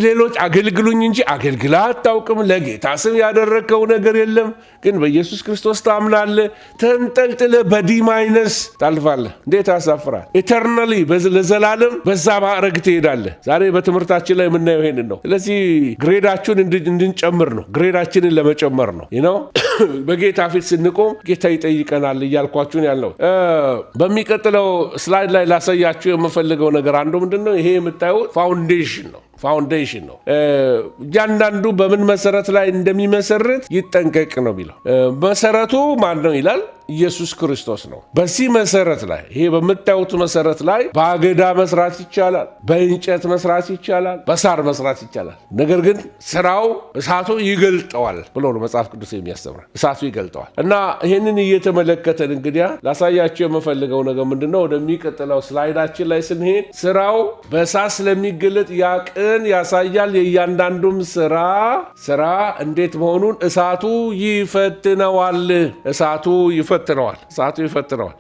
ሌሎች አገልግሉኝ እንጂ አገልግላ አታውቅም። ለጌታ ስም ያደረግከው ነገር የለም። ግን በኢየሱስ ክርስቶስ ታምናለህ። ተንጠልጥለ በዲ ማይነስ ታልፋለህ። እንዴት ያሳፍራል! ኢተርናሊ ለዘላለም በዛ ማዕረግ ትሄዳለህ። ዛሬ በትምህርታችን ላይ የምናየው ይሄንን ነው። ስለዚህ ግሬዳችሁን እንድንጨምር ነው። ግሬዳችንን ለመጨመር ነው። በጌታ ፊት ስንቆም ጌታ ይጠይቀናል እያልኳችሁን ያለው። በሚቀጥለው ስላይድ ላይ ላሳያችሁ የምፈልገው ነገር አንዱ ምንድን ነው? ይሄ የምታዩት ፋውንዴሽን ነው። እያንዳንዱ በምን መሰረት ላይ እንደሚመሰርት ይጠንቀቅ ነው የሚለው። መሰረቱ ማን ነው ይላል? ኢየሱስ ክርስቶስ ነው። በዚህ መሰረት ላይ ይሄ በምታዩት መሰረት ላይ በአገዳ መስራት ይቻላል፣ በእንጨት መስራት ይቻላል፣ በሳር መስራት ይቻላል። ነገር ግን ስራው እሳቱ ይገልጠዋል ብሎ ነው መጽሐፍ ቅዱስ የሚያስተምረን። እሳቱ ይገልጠዋል። እና ይህንን እየተመለከተን እንግዲያ ላሳያቸው የምፈልገው ነገር ምንድነው? ወደሚቀጥለው ስላይዳችን ላይ ስንሄድ ስራው በእሳት ስለሚገለጥ ያ ቀን ያሳያል። የእያንዳንዱም ስራ እንዴት መሆኑን እሳቱ ይፈትነዋል። እሳቱ ይፈትነዋል።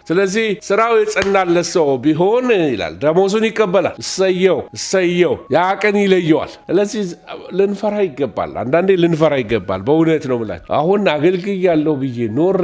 ስለዚህ ስራው የጸናለት ሰው ቢሆን ይላል ደሞዙን ይቀበላል። እሰየው ያ ቀን ይለየዋል። ስለዚህ ልንፈራ ይገባል። አንዳንዴ ልንፈራ ይገባል። በእውነት ነው የምላችሁ። አሁን አገልግያለሁ ብዬ ኖሬ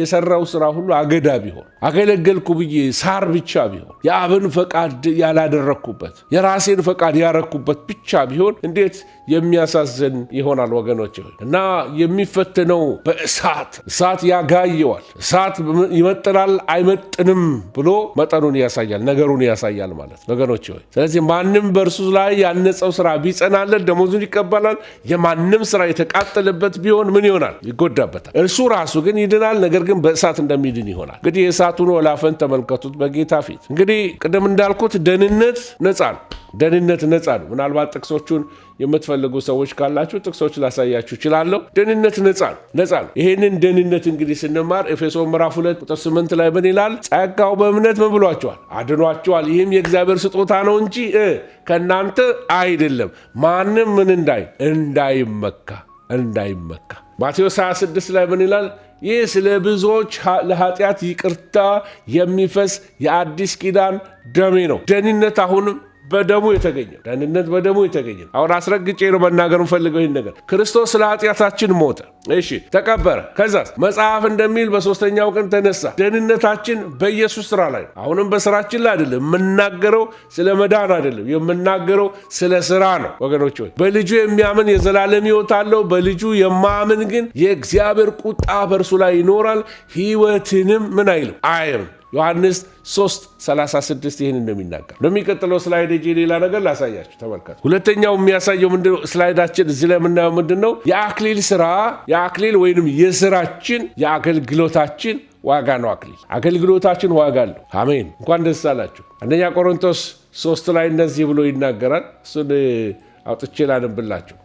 የሰራው ስራ ሁሉ አገዳ ቢሆን፣ አገለገልኩ ብዬ ሳር ብቻ ቢሆን፣ የአብን ፈቃድ ያላደረግኩበት የራሴን ፈቃድ ያረኩበት ብቻ ቢሆን እንዴት የሚያሳዝን ይሆናል ወገኖች። እና የሚፈተነው በእሳት ያጋየዋል። እሳት ይመጥናል አይመጥንም ብሎ መጠኑን ያሳያል፣ ነገሩን ያሳያል ማለት ወገኖች ሆይ። ስለዚህ ማንም በእርሱ ላይ ያነጸው ስራ ቢጸናለት ደሞዙን ይቀበላል። የማንም ስራ የተቃጠለበት ቢሆን ምን ይሆናል? ይጎዳበታል። እርሱ ራሱ ግን ይድናል፣ ነገር ግን በእሳት እንደሚድን ይሆናል። እንግዲህ የእሳቱን ወላፈን ተመልከቱት በጌታ ፊት። እንግዲህ ቅድም እንዳልኩት ደህንነት ነፃ ነው። ደህንነት ነፃ ነው። ምናልባት ጥቅሶቹን የምትፈልጉ ሰዎች ካላችሁ ጥቅሶች ላሳያችሁ እችላለሁ። ደህንነት ነፃ ነው። ይሄንን ደህንነት እንግዲህ ስንማር ኤፌሶን ምዕራፍ 2 ቁጥር 8 ላይ ምን ይላል? ጸጋው በእምነት ምን ብሏቸዋል? አድኗቸዋል። ይህም የእግዚአብሔር ስጦታ ነው እንጂ ከእናንተ አይደለም፣ ማንም ምን እንዳይመካ። ማቴዎስ 26 ላይ ምን ይላል? ይህ ስለ ብዙዎች ለኃጢአት ይቅርታ የሚፈስ የአዲስ ኪዳን ደሜ ነው። ደህንነት አሁንም በደሙ የተገኘ አሁን አስረግጬ ነው መናገር የምፈልገው ይህን ነገር። ክርስቶስ ስለ ኃጢአታችን ሞተ፣ እሺ ተቀበረ። ከዛስ መጽሐፍ እንደሚል በሶስተኛው ቀን ተነሳ። ደህንነታችን በኢየሱስ ስራ ላይ ነው። አሁንም በስራችን ላይ አይደለም የምናገረው፣ ስለ መዳን አይደለም የምናገረው፣ ስለ ስራ ነው ወገኖች ሆይ። በልጁ የሚያምን የዘላለም ሕይወት አለው፣ በልጁ የማያምን ግን የእግዚአብሔር ቁጣ በእርሱ ላይ ይኖራል፣ ሕይወትንም ምን አይልም አያይም። ዮሐንስ 3:36 ይህን እንደሚናገር ለሚቀጥለው ስላይድ እጄ ሌላ ነገር ላሳያችሁ ተመልከቱ። ሁለተኛው የሚያሳየው ምንድነው? ስላይዳችን እዚህ ላይ የምናየው ምንድነው? የአክሊል ወይንም የስራችን የአገልግሎታችን ዋጋ ነው። አገልግሎታችን ዋጋ አለው። አሜን። እንኳን ደስ አላችሁ። አንደኛ ቆሮንቶስ 3 ላይ እንደዚህ ብሎ ይናገራል። እሱን አውጥቼ ላንብላችሁ።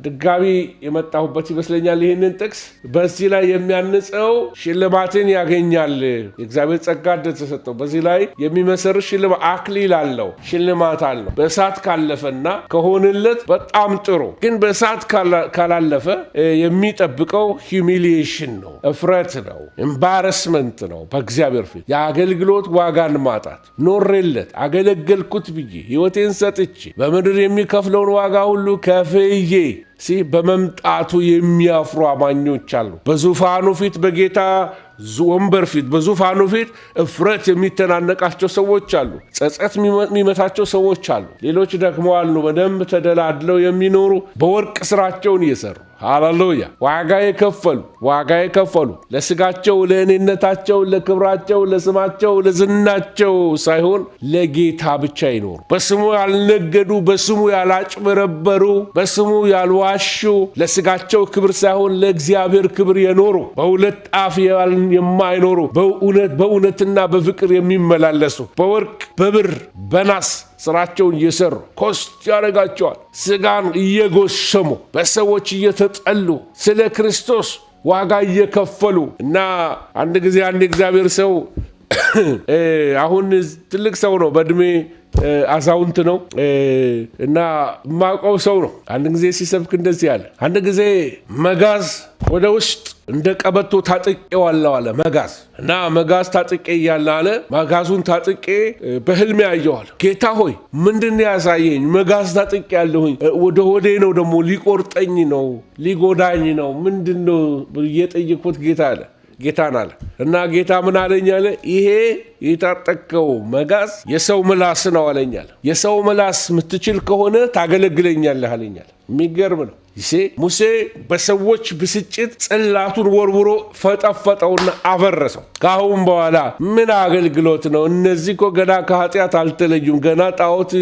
ድጋሚ የመጣሁበት ይመስለኛል ይህንን ጥቅስ። በዚህ ላይ የሚያንጸው ሽልማትን ያገኛል። የእግዚአብሔር ጸጋ እንደተሰጠው በዚህ ላይ የሚመሰርት አክሊል አለው፣ ሽልማት አለው። በእሳት ካለፈና ከሆንለት በጣም ጥሩ፣ ግን በእሳት ካላለፈ የሚጠብቀው ሂዩሚሊዬሽን ነው፣ እፍረት ነው፣ ኤምባረስመንት ነው በእግዚአብሔር ፊት። የአገልግሎት ዋጋን ማጣት። ኖሬለት አገለገልኩት ብዬ ሕይወቴን ሰጥቼ በምድር የሚከፍለውን ዋጋ ሁሉ ከፍዬ በመምጣቱ የሚያፍሩ አማኞች አሉ። በዙፋኑ ፊት በጌታ ወንበር ፊት በዙፋኑ ፊት እፍረት የሚተናነቃቸው ሰዎች አሉ። ጸጸት የሚመታቸው ሰዎች አሉ። ሌሎች ደግሞ አሉ በደንብ ተደላድለው የሚኖሩ በወርቅ ስራቸውን እየሰሩ ሃሌሉያ ዋጋ የከፈሉ ለስጋቸው፣ ለእኔነታቸው፣ ለክብራቸው፣ ለስማቸው፣ ለዝናቸው ሳይሆን ለጌታ ብቻ ይኖሩ። በስሙ ያልነገዱ፣ በስሙ ያላጭበረበሩ፣ በስሙ ያልዋሹ፣ ለስጋቸው ክብር ሳይሆን ለእግዚአብሔር ክብር የኖሩ፣ በሁለት አፍ የማይኖሩ፣ በእውነትና በፍቅር የሚመላለሱ፣ በወርቅ በብር በናስ ስራቸውን እየሰሩ ኮስት ያደርጋቸዋል። ስጋን እየጎሰሙ በሰዎች እየተጠሉ ስለ ክርስቶስ ዋጋ እየከፈሉ እና አንድ ጊዜ አንድ እግዚአብሔር ሰው አሁን ትልቅ ሰው ነው፣ በእድሜ አዛውንት ነው እና ማውቀው ሰው ነው። አንድ ጊዜ ሲሰብክ እንደዚህ ያለ፣ አንድ ጊዜ መጋዝ ወደ ውስጥ እንደ ቀበቶ ታጥቄዋለሁ አለ። መጋዝ ታጥቄ እያለ አለ፣ መጋዙን ታጥቄ በህልሜ ያየዋል። ጌታ ሆይ ምንድን ያሳየኝ? መጋዝ ታጥቄ ያለሁኝ ወደ ሆዴ ነው፣ ደግሞ ሊቆርጠኝ ነው፣ ሊጎዳኝ ነው። ምንድን ነው እየጠየኩት ጌታን አለ እና ጌታ ምን አለኝ አለ፣ ይሄ የታጠቀው መጋዝ የሰው ምላስ ነው አለኛል። የሰው ምላስ ምትችል ከሆነ ታገለግለኛለህ አለኛል። የሚገርም ነው። ሙሴ በሰዎች ብስጭት ጽላቱን ወርውሮ ፈጠፈጠውና አፈረሰው። ካሁን በኋላ ምን አገልግሎት ነው? እነዚህ እኮ ገና ከኃጢአት አልተለዩም። ገና ጣዖት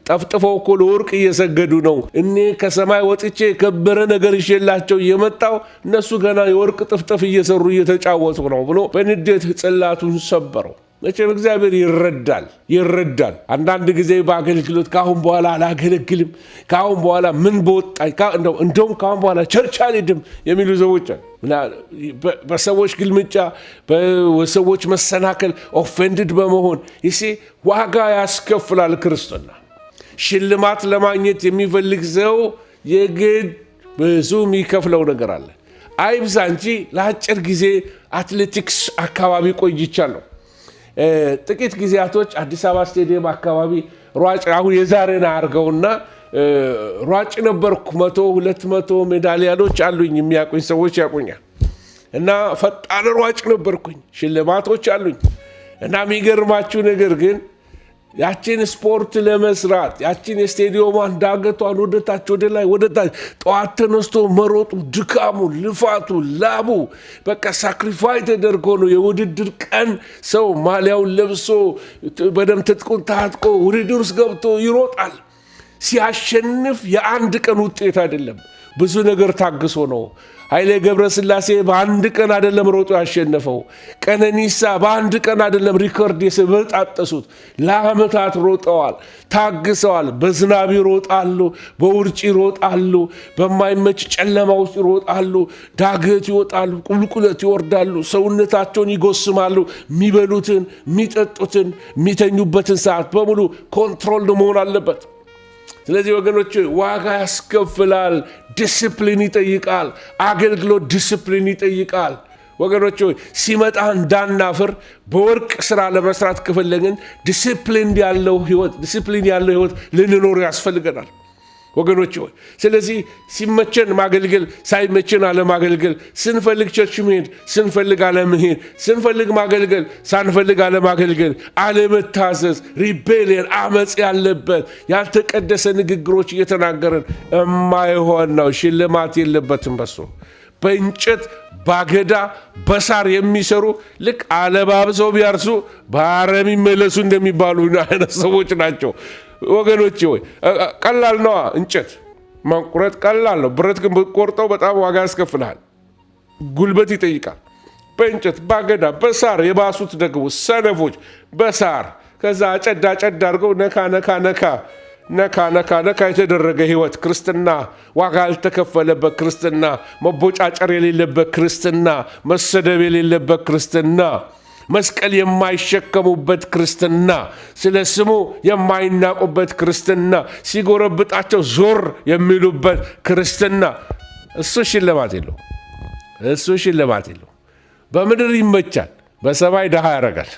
ጠፍጥፈው እኮ ለወርቅ እየሰገዱ ነው። እኔ ከሰማይ ወጥቼ የከበረ ነገር ይዤላቸው እየመጣው እነሱ ገና የወርቅ ጥፍጥፍ እየሰሩ እየተጫወቱ ነው ብሎ በንዴት ጽላቱን ሰበረው። መቼም እግዚአብሔር ይረዳል። አንዳንድ ጊዜ በአገልግሎት ካሁን በኋላ አላገለግልም፣ ካሁን በኋላ ምን በወጣኝ፣ እንደውም ካሁን በኋላ ቸርች አልሄድም የሚሉ ሰዎች አሉ። በሰዎች ግልምጫ፣ በሰዎች መሰናከል ኦፌንድድ በመሆን ዋጋ ያስከፍላል። ክርስትና ሽልማት ለማግኘት የሚፈልግ ሰው የግድ ብዙ የሚከፍለው ነገር አለ። አይብዛ እንጂ ለአጭር ጊዜ አትሌቲክስ አካባቢ ቆይቻለሁ። ጥቂት ጊዜያቶች አዲስ አበባ ስቴዲየም አካባቢ ሯጭ፣ አሁን የዛሬን አድርገውና ሯጭ ነበርኩ። 100-200 ሜዳሊያኖች አሉኝ። የሚያቁኝ ሰዎች ያቁኛል። እና ፈጣን ሯጭ ነበርኩኝ። ሽልማቶች አሉኝ። እና የሚገርማችሁ ነገር ግን ያችን ስፖርት ለመስራት ያችን የስቴዲየሟን ዳገቷን ወደታች ወደ ላይ ወደታች ጠዋት ተነስቶ መሮጡ፣ ድካሙ፣ ልፋቱ፣ ላቡ በቃ ሳክሪፋይ ተደርጎ ነው። የውድድር ቀን ሰው ማሊያውን ለብሶ በደም ትጥቁን ታጥቆ ውድድር ውስጥ ገብቶ ይሮጣል። ሲያሸንፍ የአንድ ቀን ውጤት አይደለም፣ ብዙ ነገር ታግሶ ነው። ኃይሌ ገብረስላሴ በአንድ ቀን አይደለም ሮጦ ያሸነፈው። ቀነኒሳ በአንድ ቀን አይደለም ሪከርድ የበጣጠሱት። ለዓመታት ሮጠዋል፣ ታግሰዋል። በዝናብ ይሮጣሉ፣ በውርጭ ይሮጣሉ፣ በማይመች ጨለማ ውስጥ ይሮጣሉ፣ ዳገት ይወጣሉ፣ ቁልቁለት ይወርዳሉ፣ ሰውነታቸውን ይጎስማሉ። የሚበሉትን፣ የሚጠጡትን፣ የሚተኙበትን ሰዓት በሙሉ ኮንትሮል መሆን አለበት። ስለዚህ ወገኖች ዋጋ ያስከፍላል። ዲስፕሊን ይጠይቃል። አገልግሎት ዲስፕሊን ይጠይቃል። ወገኖች ሲመጣ እንዳናፍር በወርቅ ስራ ለመስራት ከፈለግን ዲስፕሊን ያለው ህይወት ልንኖር ያስፈልገናል ወገኖች ሆይ። ስለዚህ ሲመቸን ማገልገል፣ ሳይመቸን አለማገልገል፣ ስንፈልግ ቸርች መሄድ፣ ስንፈልግ አለመሄድ፣ ስንፈልግ ማገልገል፣ ሳንፈልግ አለማገልገል፣ አለመታዘዝ፣ ሪቤሊየን፣ አመፅ ያለበት ያልተቀደሰ ንግግሮች እየተናገረን የማይሆን ነው። ሽልማት የለበትም በሱ። በእንጨት ባገዳ በሳር የሚሰሩ ልክ አለባብሰው ቢያርሱ በአረም ይመለሱ እንደሚባሉ አይነት ሰዎች ናቸው ወገኖች ሆይ። ቀላል ነው እንጨት መቁረጥ ቀላል ነው። ብረት ግን ቆርጠው በጣም ዋጋ ያስከፍልሃል፣ ጉልበት ይጠይቃል። በእንጨት ባገዳ በሳር የባሱት ደግሞ ሰነፎች በሳር ከዛ አጨዳ አድርገው ነካ የተደረገ ህይወት ክርስትና፣ ዋጋ ያልተከፈለበት ክርስትና፣ መቦጫጨር የሌለበት ክርስትና፣ መሰደብ የሌለበት ክርስትና፣ መስቀል የማይሸከሙበት ክርስትና፣ ስለ ስሙ የማይናቁበት ክርስትና፣ ሲጎረብጣቸው ዞር የሚሉበት ክርስትና፣ እሱ ሽልማት የለው። በምድር ይመቻል፣ በሰማይ ድሃ ያደርጋል።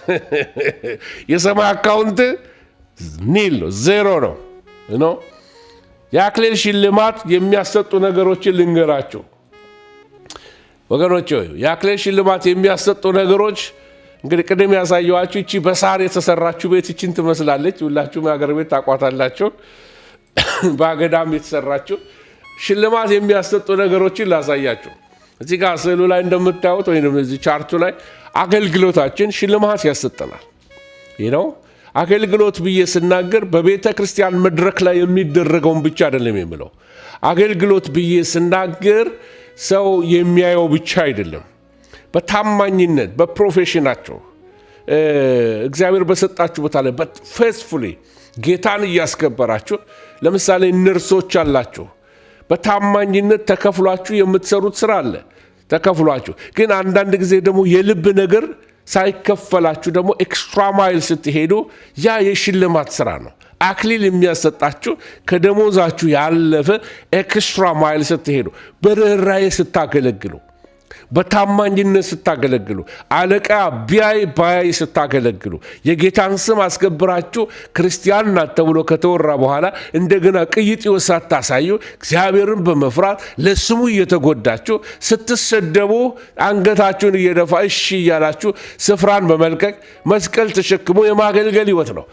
የሰማይ አካውንት ኒል ነው፣ ዜሮ ነው። የአክሊል ሽልማት የሚያሰጡ ነገሮችን ልንገራቸው ወገኖች። የአክሊል ሽልማት የሚያሰጡ ነገሮች እንግዲህ ቅድም ያሳየኋችሁ እቺ በሳር የተሰራችሁ ቤት እቺን ትመስላለች። ሁላችሁም የሀገር ቤት ታቋታላችሁ። በአገዳም የተሰራችሁ ሽልማት የሚያሰጡ ነገሮችን ላሳያችሁ። እዚህ ጋር ስዕሉ ላይ እንደምታዩት ወይም እዚህ ቻርቱ ላይ አገልግሎታችን ሽልማት ያሰጠናል። ይህ ነው አገልግሎት ብዬ ስናገር በቤተ ክርስቲያን መድረክ ላይ የሚደረገውን ብቻ አይደለም የምለው። አገልግሎት ብዬ ስናገር ሰው የሚያየው ብቻ አይደለም። በታማኝነት በፕሮፌሽናቸው እግዚአብሔር በሰጣችሁ ቦታ ላይ ፌስፉሊ ጌታን እያስከበራችሁ፣ ለምሳሌ ነርሶች አላችሁ፣ በታማኝነት ተከፍሏችሁ የምትሰሩት ስራ አለ። ተከፍሏችሁ ግን አንዳንድ ጊዜ ደግሞ የልብ ነገር ሳይከፈላችሁ ደግሞ ኤክስትራ ማይል ስትሄዱ ያ የሽልማት ስራ ነው። አክሊል የሚያሰጣችሁ ከደሞዛችሁ ያለፈ ኤክስትራ ማይል ስትሄዱ፣ በርህራሄ ስታገለግሉ፣ በታማኝነት ስታገለግሉ፣ አለቃ ቢያይ ባያይ ስታገለግሉ፣ የጌታን ስም አስከብራችሁ ክርስቲያን ናት ተብሎ ከተወራ በኋላ እንደገና ቅይጥ ሳታሳዩ እግዚአብሔርን በመፍራት ለስሙ እየተጎዳችሁ ስትሰደቡ አንገታችሁን እየደፋ እሺ እያላችሁ ስፍራን በመልቀቅ መስቀል ተሸክሞ የማገልገል ህይወት ነው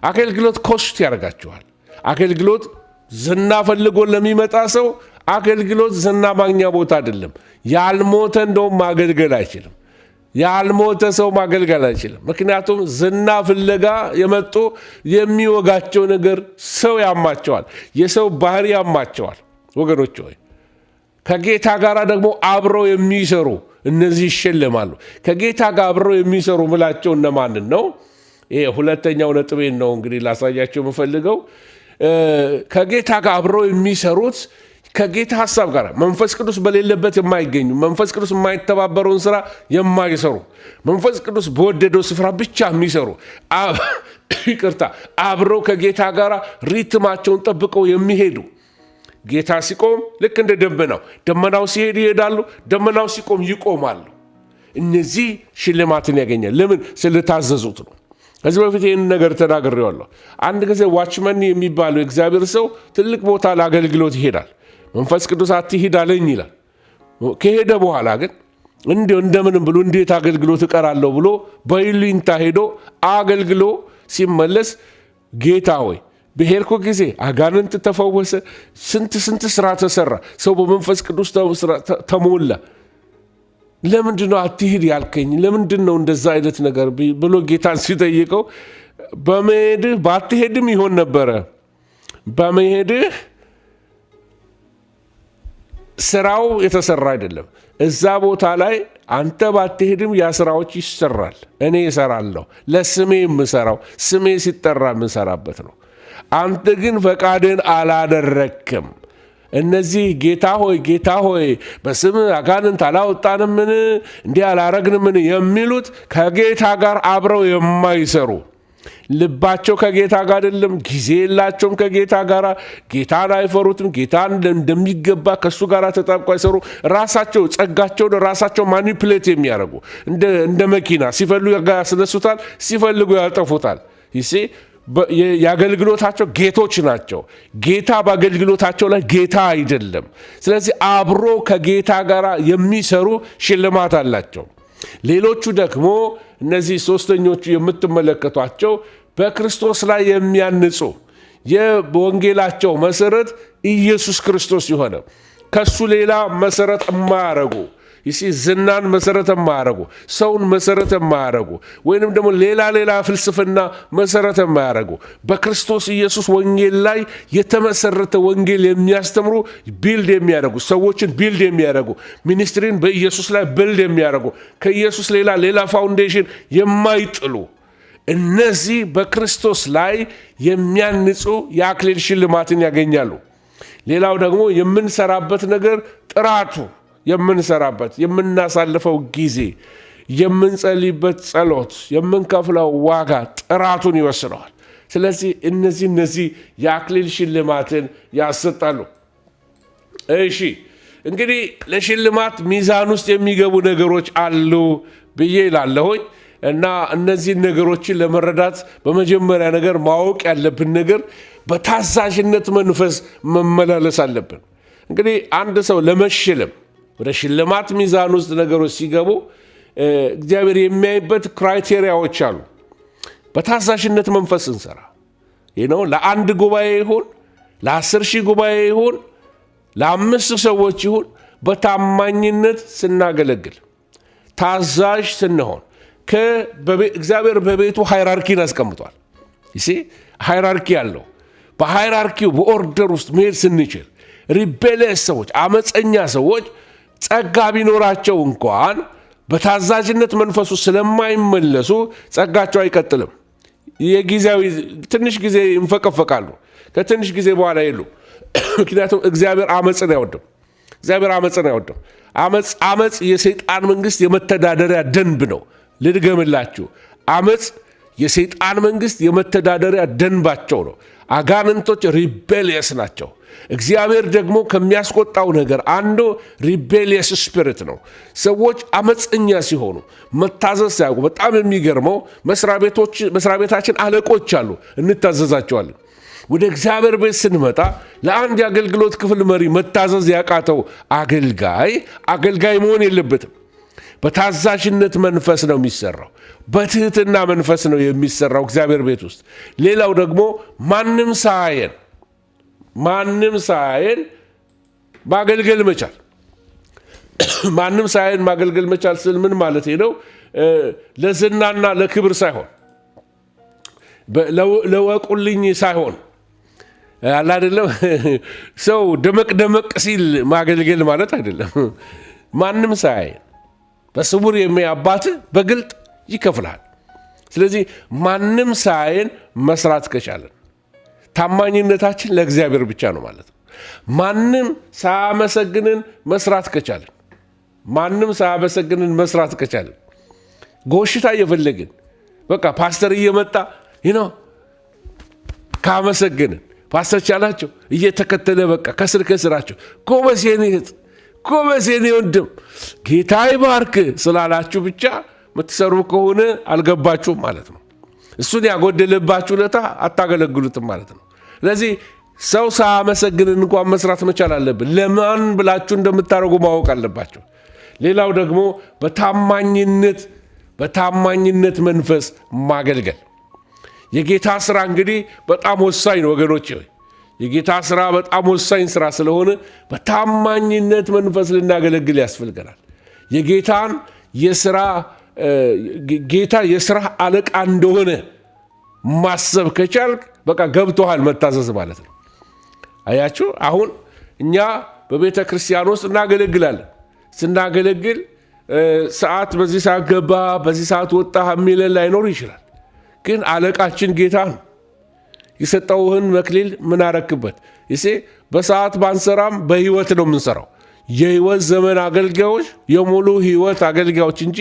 አገልግሎት ኮስት ያደርጋችኋል። አገልግሎት ዝና ፈልጎ ለሚመጣ ሰው አገልግሎት ዝና ማግኛ ቦታ አይደለም። ያልሞተ እንደውም ማገልገል አይችልም። ያልሞተ ሰው ማገልገል አይችልም። ምክንያቱም ዝና ፍለጋ የመጡ የሚወጋቸው ነገር ሰው ያማቸዋል፣ የሰው ባህሪ ያማቸዋል። ወገኖች ሆይ ከጌታ ጋር ደግሞ አብረው የሚሰሩ እነዚህ ይሸለማሉ። ከጌታ ጋር አብረው የሚሰሩ ምላቸው እነማንን ነው? ይሄ ሁለተኛው ነጥቤን ነው እንግዲህ ላሳያቸው የምፈልገው። ከጌታ ጋር አብረው የሚሰሩት ከጌታ ሐሳብ ጋር መንፈስ ቅዱስ በሌለበት የማይገኙ፣ መንፈስ ቅዱስ የማይተባበረውን ስራ የማይሰሩ፣ መንፈስ ቅዱስ በወደደው ስፍራ ብቻ የሚሰሩ አብረው ከጌታ ጋር ሪትማቸውን ጠብቀው የሚሄዱ፣ ጌታ ሲቆም ልክ እንደ ደመናው ሲሄድ ይሄዳሉ፣ ደመናው ሲቆም ይቆማሉ። እነዚህ ሽልማትን ያገኛል። ለምን? ስለታዘዙት ነው። ከዚህ በፊት ይህን ነገር ተናግሬዋለሁ። አንድ ጊዜ ዋችመን የሚባለው የእግዚአብሔር ሰው ትልቅ ቦታ ለአገልግሎት ይሄዳል። መንፈስ ቅዱስ አትሂድ አለኝ ይላል። ከሄደ በኋላ ግን እንደምንም ብሎ እንዴት አገልግሎት እቀራለሁ ብሎ በይሉኝታ ሄዶ አገልግሎ ሲመለስ ጌታ ሆይ በሄድኩ ጊዜ አጋንንት ተፈወሰ፣ ስንት ስራ ተሰራ፣ ሰው በመንፈስ ቅዱስ ተሞላ፣ ለምንድን ነው አትሂድ ያልከኝ? ለምንድን ነው እንደዛ አይነት ነገር ብሎ ጌታን ሲጠይቀው በመሄድህ ባትሄድም ይሆን ነበረ፣ በመሄድህ ስራው የተሰራ አይደለም። እዛ ቦታ ላይ አንተ ባትሄድም ያ ስራዎች ይሰራል። እኔ እሰራለሁ። ለስሜ የምሰራው ስሜ ሲጠራ የምሰራበት ነው። አንተ ግን ፈቃድን አላደረክም። እነዚህ ጌታ ሆይ በስም አጋንንት አላወጣንምን እንዲህ አላረግንምን የሚሉት ከጌታ ጋር አብረው የማይሰሩ ልባቸው ከጌታ ጋር አይደለም። ጊዜ የላቸውም ከጌታ ጋር። ጌታን አይፈሩትም። ጌታን እንደሚገባ ከሱ ጋር ተጣብቀው አይሰሩ። ራሳቸው ጸጋቸውን ራሳቸው ማኒፕሌት የሚያደርጉ እንደ መኪና ሲፈልጉ ያስነሱታል፣ ሲፈልጉ ያጠፉታል። የአገልግሎታቸው ጌቶች ናቸው። ጌታ በአገልግሎታቸው ላይ ጌታ አይደለም። ስለዚህ አብሮ ከጌታ ጋር የሚሰሩ ሽልማት አላቸው። ሌሎቹ ደግሞ እነዚህ ሶስተኞቹ የምትመለከቷቸው በክርስቶስ ላይ የሚያንጹ የወንጌላቸው መሰረት ኢየሱስ ክርስቶስ የሆነ ከሱ ሌላ መሰረት የማያረጉ ዝናን መሰረት የማያረጉ ሰውን መሰረት የማያረጉ ወይንም ደግሞ ሌላ ፍልስፍና መሰረት የማያረጉ በክርስቶስ ኢየሱስ ወንጌል ላይ የተመሰረተ ወንጌል የሚያስተምሩ ቢልድ የሚያደርጉ ሰዎችን ቢልድ የሚያደርጉ ሚኒስትሪን በኢየሱስ ላይ ቢልድ የሚያደርጉ ከኢየሱስ ሌላ ፋውንዴሽን የማይጥሉ እነዚህ በክርስቶስ ላይ የሚያንጹ የአክሊል ሽልማትን ያገኛሉ። ሌላው ደግሞ የምንሰራበት ነገር ጥራቱ የምንሰራበት የምናሳልፈው ጊዜ የምንጸልይበት ጸሎት የምንከፍለው ዋጋ ጥራቱን ይወስነዋል። ስለዚህ እነዚህ የአክሊል ሽልማትን ያሰጣሉ። እሺ እንግዲህ ለሽልማት ሚዛን ውስጥ የሚገቡ ነገሮች አሉ ብዬ እላለሁኝ እና እነዚህ ነገሮችን ለመረዳት በመጀመሪያ ነገር ማወቅ ያለብን ነገር በታዛዥነት መንፈስ መመላለስ አለብን። እንግዲህ አንድ ሰው ለመሽለም ወደ ሽልማት ሚዛን ውስጥ ነገሮች ሲገቡ እግዚአብሔር የሚያይበት ክራይቴሪያዎች አሉ። በታዛዥነት መንፈስ እንሰራ ለአንድ ጉባኤ ይሁን ለ10,000 ጉባኤ ይሁን ለ5 ሰዎች ይሁን በታማኝነት ስናገለግል ታዛዥ ስንሆን እግዚአብሔር በቤቱ ሃይራርኪን አስቀምጧል። ሃይራርኪ አለው። በሃይራርኪው በኦርደር ውስጥ መሄድ ስንችል ሪቤሊየስ ሰዎች አመፀኛ ሰዎች ጸጋ ቢኖራቸው እንኳን በታዛዥነት መንፈሱ ስለማይመለሱ ጸጋቸው አይቀጥልም። የጊዜያዊ ትንሽ ጊዜ እንፈቀፈቃሉ፣ ከትንሽ ጊዜ በኋላ የሉ። ምክንያቱም እግዚአብሔር አመፅን አይወድም። አመፅ የሰይጣን መንግስት የመተዳደሪያ ደንብ ነው። ልድገምላችሁ፣ አመፅ የሰይጣን መንግስት የመተዳደሪያ ደንባቸው ነው። አጋንንቶች ሪቤሊየስ ናቸው። እግዚአብሔር ደግሞ ከሚያስቆጣው ነገር አንዱ ሪቤሊየስ ስፒሪት ነው። ሰዎች አመፀኛ ሲሆኑ መታዘዝ ሳያውቁ፣ በጣም የሚገርመው መስሪያ ቤታችን አለቆች አሉ፣ እንታዘዛቸዋለን። ወደ እግዚአብሔር ቤት ስንመጣ ለአንድ የአገልግሎት ክፍል መሪ መታዘዝ ያቃተው አገልጋይ መሆን የለበትም። በታዛዥነት መንፈስ ነው የሚሰራው። በትህትና መንፈስ ነው የሚሰራው እግዚአብሔር ቤት ውስጥ። ሌላው ደግሞ ማንም ሳያየን ማገልገል መቻል። ማንም ሳያየን ማገልገል መቻል ስል ምን ማለት ነው? ለዝናና ለክብር ሳይሆን፣ ለወቁልኝ ሳይሆን አለ አይደለም። ሰው ደመቅ ሲል ማገልገል ማለት አይደለም። ማንም ሳያየን በስውር የሚያይ አባትህ በግልጥ ይከፍልሃል። ስለዚህ ማንም ሳያየን መስራት ከቻለን ታማኝነታችን ለእግዚአብሔር ብቻ ነው ማለት ነው። ማንም ሳያመሰግንን መስራት ከቻለን ጎሽታ እየፈለግን በቃ ፓስተር እየመጣ ካመሰግንን ፓስተር ቻላቸው እየተከተለ በቃ ከስራቸው ጎበዝ የኔ ወንድም ጌታ ይባርክ ስላላችሁ ብቻ የምትሰሩ ከሆነ አልገባችሁም ማለት ነው። እሱን ያጎደለባችሁ ለታ አታገለግሉትም ማለት ነው። ስለዚህ ሰው ሳያመሰግንን እንኳን መስራት መቻል አለብን። ለማን ብላችሁ እንደምታደርጉ ማወቅ አለባቸው። ሌላው ደግሞ በታማኝነት መንፈስ ማገልገል። የጌታ ስራ እንግዲህ በጣም ወሳኝ ነው ወገኖች። የጌታ ስራ በጣም ወሳኝ ስራ ስለሆነ በታማኝነት መንፈስ ልናገለግል ያስፈልገናል። ጌታ የስራ አለቃ እንደሆነ ማሰብ ከቻልክ በቃ ገብቶሃል መታዘዝ ማለት ነው። አያችሁ፣ አሁን እኛ በቤተ ክርስቲያን ውስጥ እናገለግላለን። ስናገለግል ሰዓት በዚህ ሰዓት ገባ፣ በዚህ ሰዓት ወጣ የሚለን ላይኖር ይችላል። ግን አለቃችን ጌታ ነው። የሰጠውህን መክሊል ምን አረክበት? በሰዓት ባንሰራም በህይወት ነው የምንሰራው። የህይወት ዘመን አገልጋዮች፣ የሙሉ ህይወት አገልጋዮች እንጂ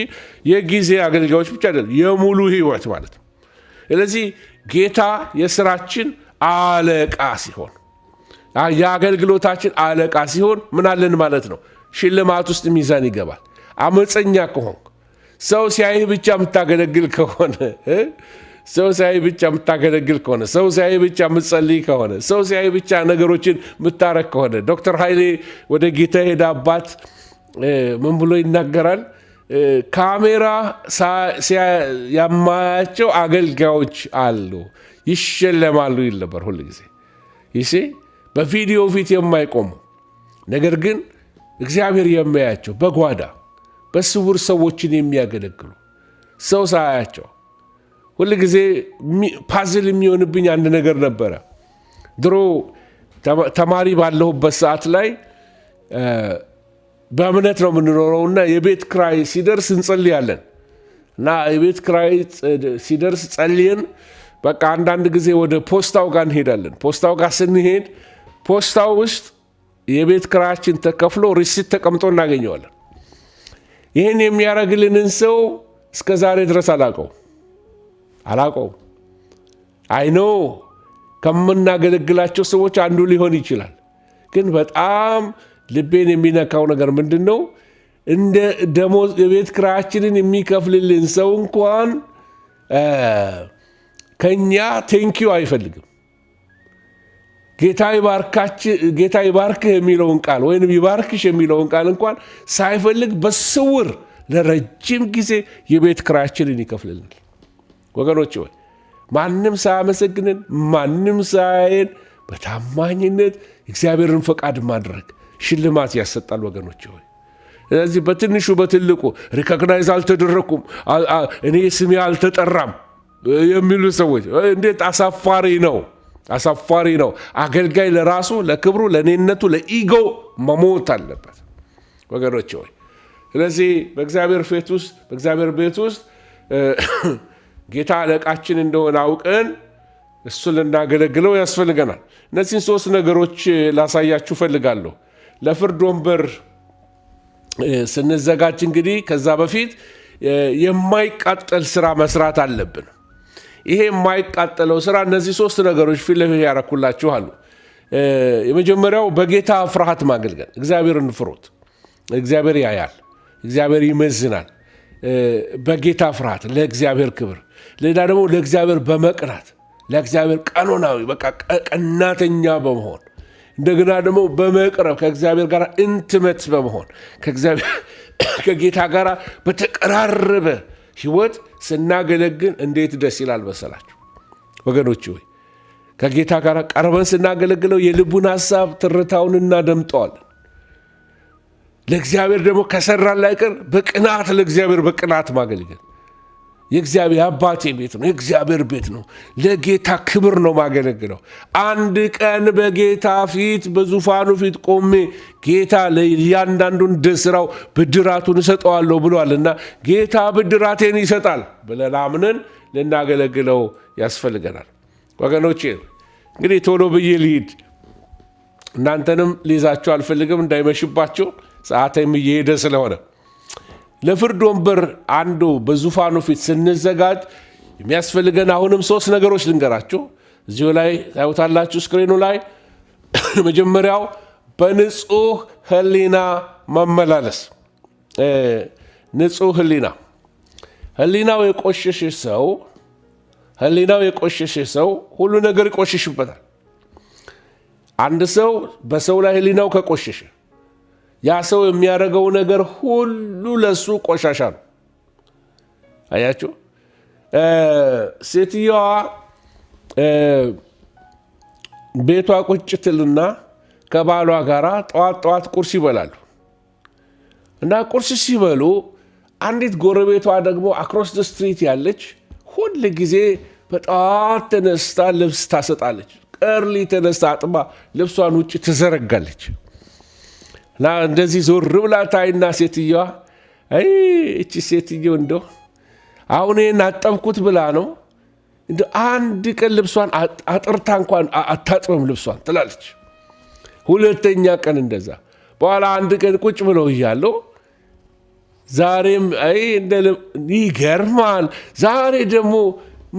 የጊዜ አገልጋዮች ብቻ አይደለም፣ የሙሉ ህይወት ማለት ነው። ስለዚህ ጌታ የስራችን አለቃ ሲሆን፣ የአገልግሎታችን አለቃ ሲሆን ምን አለን ማለት ነው? ሽልማት ውስጥ ሚዛን ይገባል። አመፀኛ ከሆንክ፣ ሰው ሲያይህ ብቻ የምታገለግል ከሆነ ሰው ሲያይ ብቻ የምታገለግል ከሆነ፣ ሰው ሲያይ ብቻ የምትጸልይ ከሆነ፣ ሰው ሲያይ ብቻ ነገሮችን የምታረግ ከሆነ፣ ዶክተር ኃይሌ ወደ ጌታ ሄደ አባት ምን ብሎ ይናገራል? ካሜራ የማያቸው አገልጋዮች አሉ ይሸለማሉ ይል ነበር ሁል ጊዜ። በቪዲዮ ፊት የማይቆሙ ነገር ግን እግዚአብሔር የሚያያቸው በጓዳ በስውር ሰዎችን የሚያገለግሉ ሰው ሳያቸው ሁል ጊዜ ፓዝል የሚሆንብኝ አንድ ነገር ነበረ። ድሮ ተማሪ ባለሁበት ሰዓት ላይ በእምነት ነው የምንኖረውና የቤት ክራይ ሲደርስ እንጸልያለን እና የቤት ክራይ ሲደርስ ጸልየን በቃ አንዳንድ ጊዜ ወደ ፖስታው ጋር እንሄዳለን። ፖስታው ጋር ስንሄድ ፖስታው ውስጥ የቤት ክራያችን ተከፍሎ ሪሲት ተቀምጦ እናገኘዋለን። ይህን የሚያደርግልንን ሰው እስከ ዛሬ ድረስ አላቀው። አይኖ ከምናገለግላቸው ሰዎች አንዱ ሊሆን ይችላል። ግን በጣም ልቤን የሚነካው ነገር ምንድን ነው? እንደ ደሞዝ የቤት ክራያችንን የሚከፍልልን ሰው እንኳን ከኛ ቴንኪዩ አይፈልግም። ጌታ ይባርክህ የሚለውን ቃል ወይም ይባርክሽ የሚለውን ቃል እንኳን ሳይፈልግ በስውር ለረጅም ጊዜ የቤት ክራያችንን ይከፍልልናል። ወገኖች ሆይ ማንም ሳያመሰግንን ማንም ሳያየን በታማኝነት እግዚአብሔርን ፈቃድ ማድረግ ሽልማት ያሰጣል። ወገኖች ሆይ ስለዚህ በትንሹ በትልቁ ሪኮግናይዝ አልተደረኩም፣ እኔ ስሜ አልተጠራም የሚሉ ሰዎች እንዴት አሳፋሪ ነው። አገልጋይ ለራሱ ለክብሩ፣ ለኔነቱ፣ ለኢጎ መሞት አለበት ወገኖች ሆይ። ስለዚህ በእግዚአብሔር ቤት ውስጥ ጌታ አለቃችን እንደሆነ አውቀን እሱ ልናገለግለው ያስፈልገናል። እነዚህን 3 ነገሮች ላሳያችሁ ፈልጋለሁ። ለፍርድ ወንበር ስንዘጋጅ እንግዲህ ከዛ በፊት የማይቃጠል ስራ መስራት አለብን። ይሄ የማይቃጠለው ስራ እነዚህ 3 ነገሮች ፊት ለፊት ያረኩላችሁ አሉ። የመጀመሪያው በጌታ ፍርሃት ማገልገል። እግዚአብሔርን ፍሩት። እግዚአብሔር ያያል፣ እግዚአብሔር ይመዝናል። በጌታ ፍርሃት ለእግዚአብሔር ክብር። ሌላ ደግሞ ለእግዚአብሔር በመቅናት ለእግዚአብሔር ቀኖናዊ በቃ ቀናተኛ በመሆን እንደገና ደግሞ በመቅረብ ከእግዚአብሔር ጋር ኢንቲሜት በመሆን ከጌታ ጋር በተቀራረበ ህይወት ስናገለግል እንዴት ደስ ይላል መሰላችሁ ወገኖች ሆይ። ከጌታ ጋር ቀርበን ስናገለግለው የልቡን ሐሳብ ትርታውን እናደምጠዋለን። ለእግዚአብሔር ደግሞ ከሰራን ላይቀር በቅናት ለእግዚአብሔር በቅናት ማገልገል። የእግዚአብሔር አባቴ ቤት ነው፣ የእግዚአብሔር ቤት ነው። ለጌታ ክብር ነው ማገለግለው። አንድ ቀን በጌታ ፊት በዙፋኑ ፊት ቆሜ ጌታ ለእያንዳንዱ እንደ ስራው ብድራቱን እሰጠዋለሁ ብሏልና ጌታ ብድራቴን ይሰጣል ብለን አምነን ልናገለግለው ያስፈልገናል። ወገኖቼ እንግዲህ ቶሎ ብዬ ልሂድ፣ እናንተንም ሊይዛችሁ አልፈልግም እንዳይመሽባችሁ፣ ሰዓቴም እየሄደ ስለሆነ። ለፍርድ ወንበር አንዱ በዙፋኑ ፊት ስንዘጋጅ የሚያስፈልገን አሁንም 3 ነገሮች ልንገራችሁ። እዚሁ ላይ ታዩታላችሁ ስክሪኑ ላይ። መጀመሪያው በንጹህ ህሊና መመላለስ። ንጹህ ህሊናው የቆሸሸ ሰው ሁሉ ነገር ይቆሽሽበታል። አንድ ሰው በሰው ላይ ህሊናው ከቆሸሸ ያ ሰው የሚያደርገው ነገር ሁሉ ለሱ ቆሻሻ ነው። አያችሁ፣ ሴትዮዋ ቤቷ ቁጭ ትልና ከባሏ ጋር ጠዋት ቁርስ ይበላሉ እና ቁርስ ሲበሉ አንዲት ጎረቤቷ ደግሞ አክሮስ ደ ስትሪት ያለች ሁል ጊዜ በጠዋት ተነስታ ልብስ ታሰጣለች። ቀርሊ ተነስታ አጥባ ልብሷን ውጭ ትዘረጋለች እና እንደዚህ ዞር ብላ ታይና ሴትዮዋ እቺ ሴትዮ እንደው አሁን ይሄን አጠብኩት ብላ ነው እንደው አንድ ቀን ልብሷን አጥርታ እንኳን አታጥበም ልብሷን ትላለች። ሁለተኛ ቀን እንደዛ። በኋላ አንድ ቀን ቁጭ ብለው እያለው ዛሬም ይገርማል። ዛሬ ደግሞ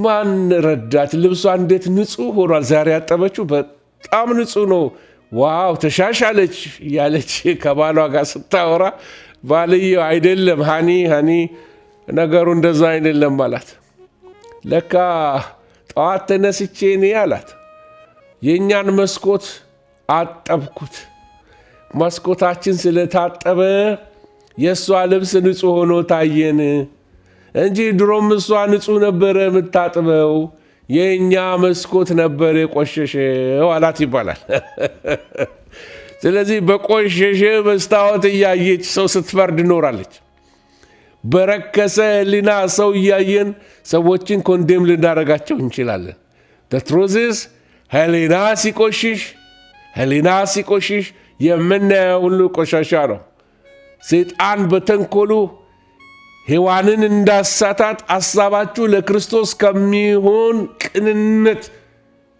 ማን ረዳት? ልብሷ እንዴት ንጹህ ሆኗል! ዛሬ ያጠበችው በጣም ንጹህ ነው። ዋው ተሻሻለች እያለች ከባሏ ጋር ስታወራ ባልየው አይደለም ሃኒ ነገሩ እንደዛ አይደለም አላት። ለካ ጠዋት ተነስቼ እኔ አላት የእኛን መስኮት አጠብኩት። መስኮታችን ስለታጠበ የእሷ ልብስ ንጹህ ሆኖ ታየን እንጂ ድሮም እሷ ንጹህ ነበረ የምታጥበው፣ የእኛ መስኮት ነበር የቆሸሸው አላት ይባላል። ስለዚህ በቆሸሸ መስታወት እያየች ሰው ስትፈርድ ኖራለች። በረከሰ ሕሊና ሰው እያየን ሰዎችን ኮንዴም ልናደርጋቸው እንችላለን። ትሩዝ ሕሊና ሲቆሽሽ የምናየው ሁሉ ቆሻሻ ነው። ሰይጣን በተንኮሉ ሔዋንን እንዳሳታት አሳባችሁ ለክርስቶስ ከሚሆን ቅንነት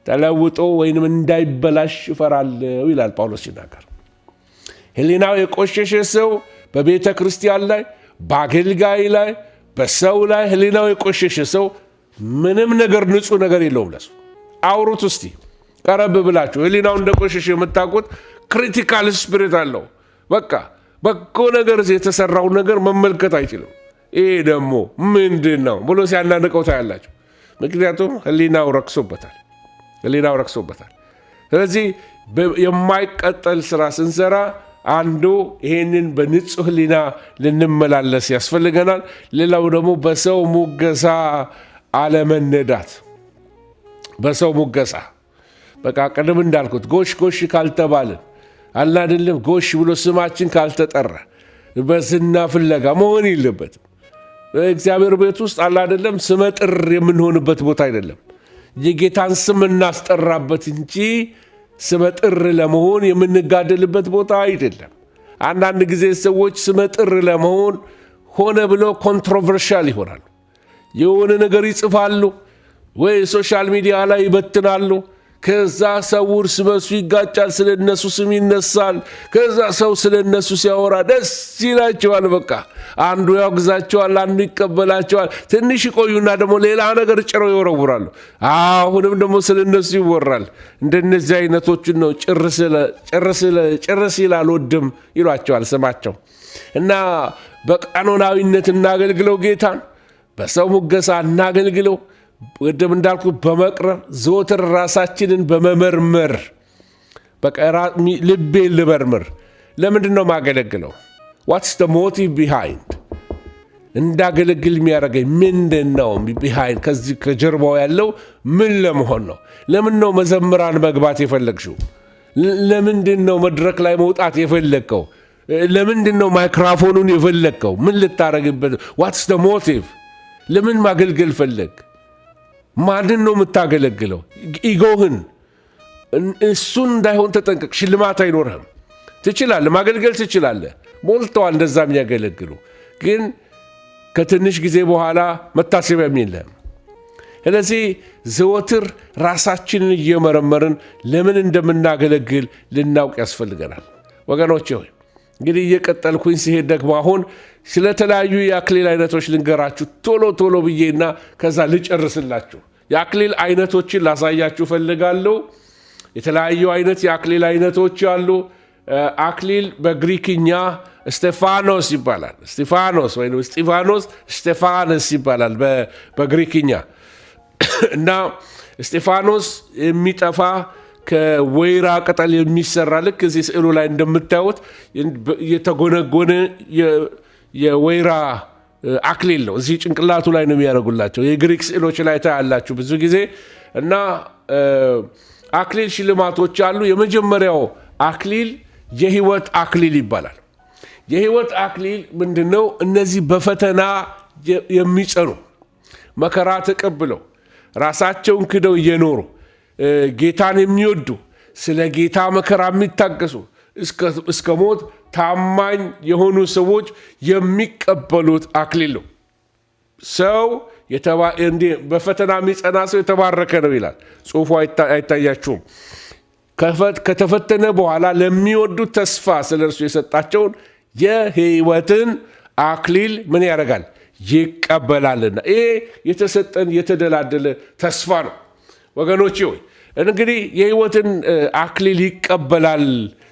ተለውጦ ወይንም እንዳይበላሽ እፈራለሁ ይላል ጳውሎስ ሲናገር። ሕሊናው የቆሸሸ ሰው በቤተ ክርስቲያን ላይ፣ በአገልጋይ ላይ፣ በሰው ላይ ሕሊናው የቆሸሸ ሰው ምንም ነገር ንጹህ ነገር የለውም። ለሱ አውሩት እስቲ ቀረብ ብላችሁ። ሕሊናው እንደቆሸሸ የምታውቁት ክሪቲካል ስፒሪት አለው። በቃ በጎ ነገር የተሰራውን ነገር መመልከት አይችልም። ይሄ ደግሞ ምንድን ነው ብሎ ሲያናንቀው ታያላችሁ። ምክንያቱም ሕሊናው ረክሶበታል። ስለዚህ የማይቀጠል ስራ ስንሰራ አንዱ ይሄንን በንጹህ ሕሊና ልንመላለስ ያስፈልገናል። ሌላው ደግሞ በሰው ሙገሳ አለመነዳት። በሰው ሙገሳ በቃ ቀደም እንዳልኩት ጎሽ ካልተባልን አለ አይደለም፣ ጎሽ ብሎ ስማችን ካልተጠራ በዝና ፍለጋ መሆን የለበትም። እግዚአብሔር ቤት ውስጥ አለ አይደለም ስመጥር የምንሆንበት ቦታ አይደለም። የጌታን ስም እናስጠራበት እንጂ ስመጥር ለመሆን የምንጋደልበት ቦታ አይደለም። አንዳንድ ጊዜ ሰዎች ስመጥር ለመሆን ሆነ ብለው ኮንትሮቨርሻል ይሆናሉ። የሆነ ነገር ይጽፋሉ ወይ ሶሻል ሚዲያ ላይ ይበትናሉ። ከዛ ሰው እርስ በርሱ ይጋጫል፣ ስለ እነሱ ስም ይነሳል። ከዛ ሰው ስለ እነሱ ሲያወራ ደስ ይላቸዋል። በቃ አንዱ ያወግዛቸዋል፣ አንዱ ይቀበላቸዋል። ትንሽ ይቆዩና ደግሞ ሌላ ነገር ጭረው ይወረውራሉ። አሁንም ደግሞ ስለ እነሱ ይወራል። እንደነዚህ አይነቶችን ነው ጭርስ ይላል ወድም ይሏቸዋል ስማቸው። እና በቀኖናዊነት እናገልግለው ጌታን፣ በሰው ሙገሳ እናገልግለው። ወደም እንዳልኩ በመቅረብ ዘወትር ራሳችንን በመመርመር ልቤን ልመርምር። ለምንድን ነው ማገለግለው? ዋትስ ደ ሞቲቭ ቢሃይንድ? እንዳገለግል የሚያደርገኝ ምንድን ነው? ቢሃይንድ ከዚህ ከጀርባው ያለው ምን ለመሆን ነው? ለምን ነው መዘምራን መግባት የፈለግሽው? ለምንድን ነው መድረክ ላይ መውጣት የፈለግከው? ለምንድን ነው ማይክሮፎኑን የፈለግከው? ምን ልታረግበት? ዋትስ ደ ሞቲቭ? ለምን ማገልገል ፈለግ? ማንን ነው የምታገለግለው? ኢጎህን እሱን እንዳይሆን ተጠንቀቅ። ሽልማት አይኖርህም። ትችላለህ፣ ማገልገል ትችላለህ። ሞልተዋል እንደዛ የሚያገለግሉ፣ ግን ከትንሽ ጊዜ በኋላ መታሰቢያም የለህም። ስለዚህ ዘወትር ራሳችንን እየመረመርን ለምን እንደምናገለግል ልናውቅ ያስፈልገናል። ወገኖቼ ሆይ እንግዲህ እየቀጠልኩኝ ሲሄድ ደግሞ አሁን ስለተለያዩ የአክሊል አይነቶች ልንገራችሁ ቶሎ ብዬና ከዛ ልጨርስላችሁ። የአክሊል አይነቶችን ላሳያችሁ ፈልጋለሁ። የተለያዩ አይነት የአክሊል አይነቶች አሉ። አክሊል በግሪክኛ ስቴፋኖስ ይባላል። ስቴፋኖስ ወይም ስቴፋኖስ ይባላል በግሪክኛ። እና ስቴፋኖስ የሚጠፋ ከወይራ ቅጠል የሚሰራ ልክ እዚህ ስዕሉ ላይ እንደምታዩት የተጎነጎነ የወይራ አክሊል ነው። እዚህ ጭንቅላቱ ላይ ነው የሚያደርጉላቸው። የግሪክ ስዕሎች ላይ ታያላችሁ ብዙ ጊዜ። እና አክሊል ሽልማቶች አሉ። የመጀመሪያው አክሊል የሕይወት አክሊል ይባላል። የሕይወት አክሊል ምንድን ነው? እነዚህ በፈተና የሚጸኑ መከራ ተቀብለው ራሳቸውን ክደው እየኖሩ ጌታን የሚወዱ ስለ ጌታ መከራ የሚታገሱ እስከ ሞት ታማኝ የሆኑ ሰዎች የሚቀበሉት አክሊል ነው። ሰው በፈተና የሚጸና ሰው የተባረከ ነው ይላል ጽሑፉ። አይታያችሁም? ከተፈተነ በኋላ ለሚወዱት ተስፋ ስለ እርሱ የሰጣቸውን የሕይወትን አክሊል ምን ያደርጋል? ይቀበላልና። ይሄ የተሰጠን የተደላደለ ተስፋ ነው ወገኖቼ ሆይ። እንግዲህ የሕይወትን አክሊል ይቀበላል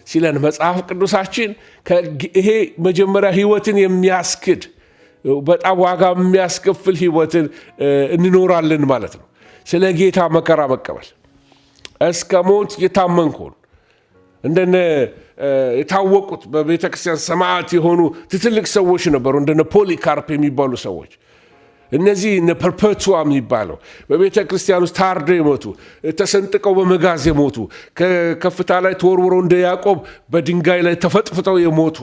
ሲለን መጽሐፍ ቅዱሳችን ይሄ መጀመሪያ ሕይወትን የሚያስክድ በጣም ዋጋ የሚያስከፍል ሕይወትን እንኖራለን ማለት ነው። ስለ ጌታ መከራ መቀበል እስከ ሞት የታመንኩን እንደነ የታወቁት በቤተ ክርስቲያን ሰማዕት የሆኑ ትልቅ ሰዎች ነበሩ። እንደነ ፖሊካርፕ የሚባሉ ሰዎች። እነዚህ ፐርፔቱዋ የሚባለው በቤተ ክርስቲያን ውስጥ ታርደው የሞቱ ተሰንጥቀው በመጋዝ የሞቱ ከከፍታ ላይ ተወርውረው እንደ ያዕቆብ በድንጋይ ላይ ተፈጥፍተው የሞቱ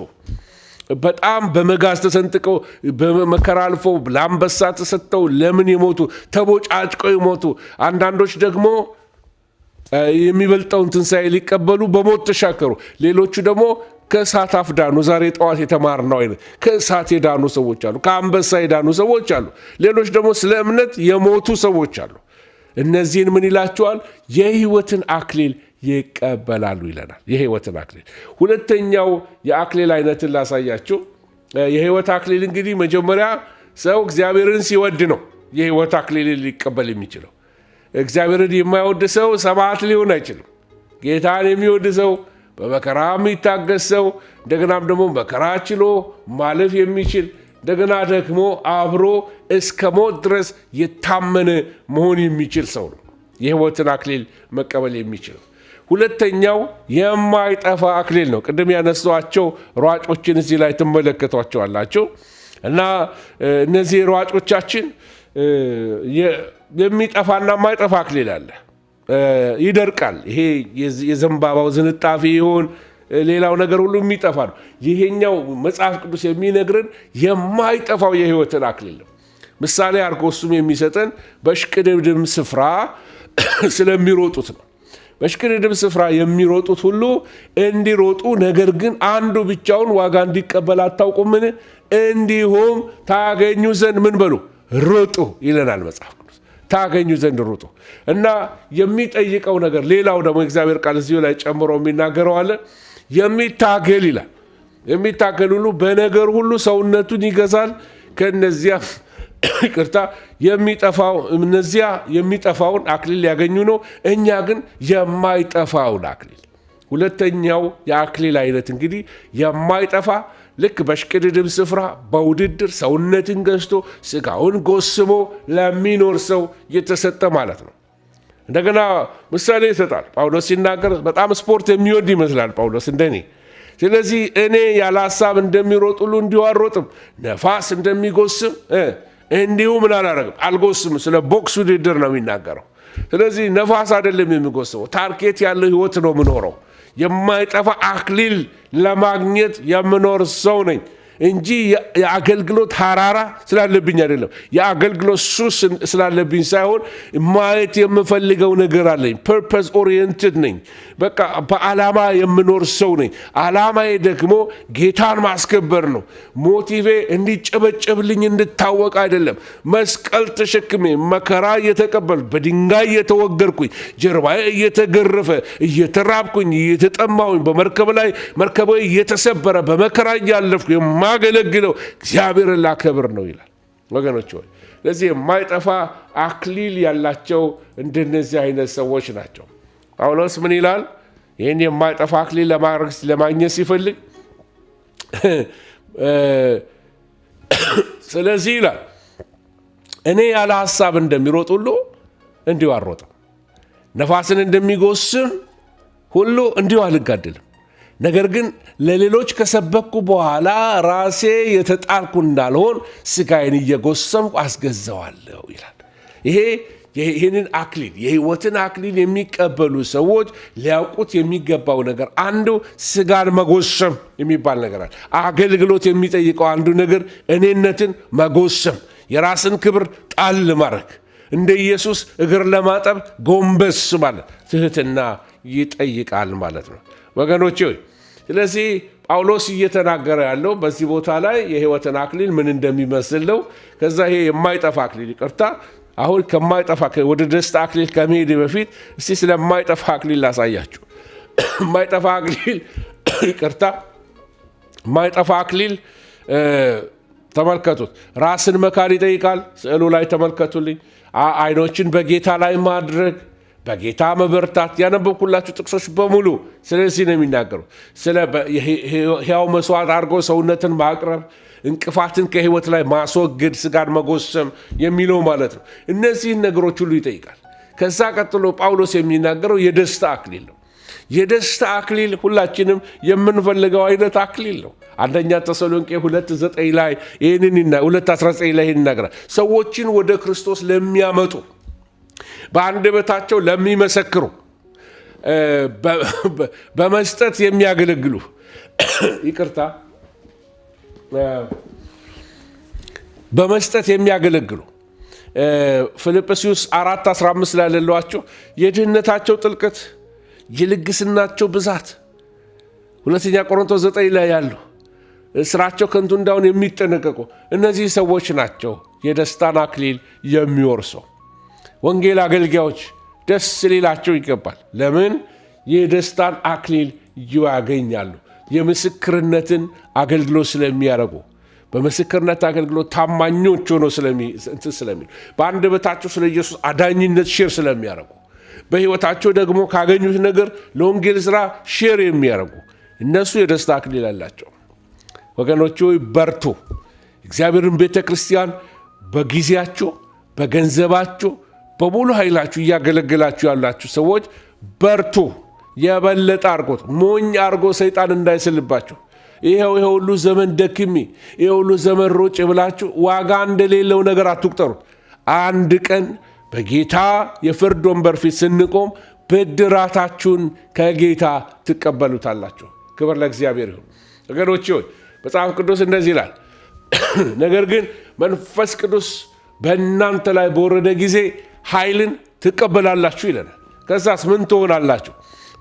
በጣም በመጋዝ ተሰንጥቀው በመከራ አልፈው ለአንበሳ ተሰጥተው ለምን የሞቱ ተቦጫጭቀው የሞቱ አንዳንዶች ደግሞ የሚበልጠውን ትንሣኤ ሊቀበሉ በሞት ተሻከሩ። ሌሎቹ ደግሞ ከእሳት አፍ ዳኑ። ዛሬ ጠዋት የተማርነው አይነት ከእሳት የዳኑ ሰዎች አሉ። ከአንበሳ የዳኑ ሰዎች አሉ። ሌሎች ደግሞ ስለ እምነት የሞቱ ሰዎች አሉ። እነዚህን ምን ይላቸዋል? የሕይወትን አክሊል ይቀበላሉ ይለናል። የሕይወትን አክሊል። ሁለተኛው የአክሊል አይነትን ላሳያችሁ። የሕይወት አክሊል እንግዲህ መጀመሪያ ሰው እግዚአብሔርን ሲወድ ነው የሕይወት አክሊልን ሊቀበል የሚችለው። እግዚአብሔርን የማይወድ ሰው ሰማዕት ሊሆን አይችልም። ጌታን የሚወድ ሰው፣ በመከራ የሚታገስ ሰው፣ እንደገናም ደግሞ መከራ ችሎ ማለፍ የሚችል እንደገና ደግሞ አብሮ እስከ ሞት ድረስ የታመነ መሆን የሚችል ሰው ነው የሕይወትን አክሊል መቀበል የሚችለው። ሁለተኛው የማይጠፋ አክሊል ነው። ቅድም ያነሷቸው ሯጮችን እዚህ ላይ ትመለከቷቸዋላችሁ። እና እነዚህ ሯጮቻችን የሚጠፋና የማይጠፋ አክሊል አለ። ይደርቃል። ይሄ የዘንባባው ዝንጣፊ ይሆን ሌላው ነገር ሁሉ የሚጠፋ ነው። ይሄኛው መጽሐፍ ቅዱስ የሚነግርን የማይጠፋው የሕይወትን አክሊል ነው። ምሳሌ አድርጎ እሱም የሚሰጠን በሽቅድድም ስፍራ ስለሚሮጡት ነው። በሽቅድድም ስፍራ የሚሮጡት ሁሉ እንዲሮጡ፣ ነገር ግን አንዱ ብቻውን ዋጋ እንዲቀበል አታውቁምን? እንዲሁም ታገኙ ዘንድ ምን በሉ? ሩጡ ይለናል መጽሐፍ ቅዱስ። ታገኙ ዘንድ ሩጡ እና የሚጠይቀው ነገር ሌላው ደግሞ እግዚአብሔር ቃል እዚሁ ላይ ጨምሮ የሚናገረው አለ። የሚታገል ይላል። የሚታገል ሁሉ በነገር ሁሉ ሰውነቱን ይገዛል። ከነዚያ ይቅርታ እነዚያ የሚጠፋውን አክሊል ሊያገኙ ነው። እኛ ግን የማይጠፋውን አክሊል። ሁለተኛው የአክሊል አይነት እንግዲህ የማይጠፋ ልክ በሽቅድድም ስፍራ በውድድር ሰውነትን ገዝቶ ስጋውን ጎስሞ ለሚኖር ሰው የተሰጠ ማለት ነው። እንደገና ምሳሌ ይሰጣል ጳውሎስ ሲናገር። በጣም ስፖርት የሚወድ ይመስላል ጳውሎስ እንደኔ። ስለዚህ እኔ ያለ ሀሳብ እንደሚሮጥ ሁሉ እንዲሁ አልሮጥም፣ ነፋስ እንደሚጎስም እንዲሁ ምን አላደርግም፣ አልጎስም። ስለ ቦክስ ውድድር ነው የሚናገረው። ስለዚህ ነፋስ አይደለም የሚጎስመው፣ ታርጌት ያለው ሕይወት ነው የምኖረው። የማይጠፋ አክሊል ለማግኘት የምኖር ሰው ነኝ እንጂ የአገልግሎት ሐራራ ስላለብኝ አይደለም። የአገልግሎት ሱስ ስላለብኝ ሳይሆን ማየት የምፈልገው ነገር አለኝ። ፐርፐስ ኦሪየንትድ ነኝ። በቃ በዓላማ የምኖር ሰው ነኝ። ዓላማዬ ደግሞ ጌታን ማስከበር ነው። ሞቲቬ እንዲጨበጨብልኝ እንድታወቅ አይደለም። መስቀል ተሸክሜ መከራ እየተቀበል በድንጋይ እየተወገርኩኝ ጀርባዬ እየተገረፈ እየተራብኩኝ እየተጠማሁኝ በመርከብ ላይ መርከቤ እየተሰበረ በመከራ እያለፍኩ የማገለግለው እግዚአብሔርን ላከብር ነው ይላል ወገኖች ሆይ። ስለዚህ የማይጠፋ አክሊል ያላቸው እንደነዚህ አይነት ሰዎች ናቸው። ጳውሎስ ምን ይላል? ይህን የማይጠፋ አክሊል ለማግኘት ሲፈልግ ስለዚህ ይላል እኔ ያለ ሀሳብ እንደሚሮጥ ሁሉ እንዲሁ አልሮጥም፣ ነፋስን እንደሚጎስም ሁሉ እንዲሁ አልጋደልም። ነገር ግን ለሌሎች ከሰበኩ በኋላ ራሴ የተጣልኩ እንዳልሆን ስጋዬን እየጎሰምኩ አስገዛዋለሁ ይላል። ይህንን አክሊል የሕይወትን አክሊል የሚቀበሉ ሰዎች ሊያውቁት የሚገባው ነገር አንዱ ስጋን መጎሰም የሚባል ነገር አለ። አገልግሎት የሚጠይቀው አንዱ ነገር እኔነትን መጎሰም፣ የራስን ክብር ጣል ማድረግ፣ እንደ ኢየሱስ እግር ለማጠብ ጎንበስ ማለት ትህትና ይጠይቃል ማለት ነው ወገኖቼ ሆይ። ስለዚህ ጳውሎስ እየተናገረ ያለው በዚህ ቦታ ላይ የሕይወትን አክሊል ምን እንደሚመስል ነው። ከዛ ይሄ የማይጠፋ አክሊል ይቅርታ፣ አሁን ከማይጠፋ ወደ ደስታ አክሊል ከመሄድ በፊት እስቲ ስለማይጠፋ አክሊል ላሳያችሁ። የማይጠፋ አክሊል ይቅርታ፣ የማይጠፋ አክሊል ተመልከቱት። ራስን መካድ ይጠይቃል። ስዕሉ ላይ ተመልከቱልኝ። አይኖችን በጌታ ላይ ማድረግ፣ በጌታ መበርታት። ያነበብኩላችሁ ጥቅሶች በሙሉ ስለዚህ ነው የሚናገሩ። ስለ ሕያው መስዋዕት አድርጎ ሰውነትን ማቅረብ፣ እንቅፋትን ከሕይወት ላይ ማስወገድ፣ ስጋን መጎሰም የሚለው ማለት ነው። እነዚህን ነገሮች ሁሉ ይጠይቃል። ከዛ ቀጥሎ ጳውሎስ የሚናገረው የደስታ አክሊል ነው። የደስታ አክሊል ሁላችንም የምንፈልገው አይነት አክሊል ነው። አንደኛ ተሰሎንቄ 2:19 ላይ ይህንን 2:19 ላይ ይህን ይናገራል። ሰዎችን ወደ ክርስቶስ ለሚያመጡ፣ በአንደበታቸው ለሚመሰክሩ፣ በመስጠት የሚያገለግሉ ይቅርታ፣ በመስጠት የሚያገለግሉ ፊልጵስዩስ 4:15 ላይ ያለሏቸው የድህነታቸው ጥልቀት፣ የልግስናቸው ብዛት፣ ሁለተኛ ቆሮንቶስ 9 ላይ ያለው ስራቸው ከንቱ እንዳሁን የሚጠነቀቁ እነዚህ ሰዎች ናቸው የደስታን አክሊል የሚወርሰው። ወንጌል አገልጋዮች ደስ ሊላቸው ይገባል። ለምን? የደስታን አክሊል ያገኛሉ። የምስክርነትን አገልግሎት ስለሚያደርጉ፣ በምስክርነት አገልግሎት ታማኞች ሆነው ስለሚሉ፣ በአንደበታቸው ስለ ኢየሱስ አዳኝነት ሼር ስለሚያደርጉ፣ በሕይወታቸው ደግሞ ካገኙት ነገር ለወንጌል ሥራ ሼር የሚያደርጉ እነሱ የደስታ አክሊል አላቸው። ወገኖች ሆይ በርቱ። እግዚአብሔርን ቤተ ክርስቲያን በጊዜያችሁ፣ በገንዘባችሁ፣ በሙሉ ኃይላችሁ እያገለገላችሁ ያላችሁ ሰዎች በርቱ። የበለጠ አርጎት ሞኝ አርጎ ሰይጣን እንዳይስልባችሁ። ይሄው ሁሉ ዘመን ደክሜ፣ ይሄው ሁሉ ዘመን ሮጭ ብላችሁ ዋጋ እንደሌለው ነገር አትቁጠሩት። አንድ ቀን በጌታ የፍርድ ወንበር ፊት ስንቆም ብድራታችሁን ከጌታ ትቀበሉታላችሁ። ክብር ለእግዚአብሔር ይሁን። ወገኖቼ ሆይ መጽሐፍ ቅዱስ እንደዚህ ይላል፣ ነገር ግን መንፈስ ቅዱስ በእናንተ ላይ በወረደ ጊዜ ኃይልን ትቀበላላችሁ ይለናል። ከዛስ ምን ትሆናላችሁ?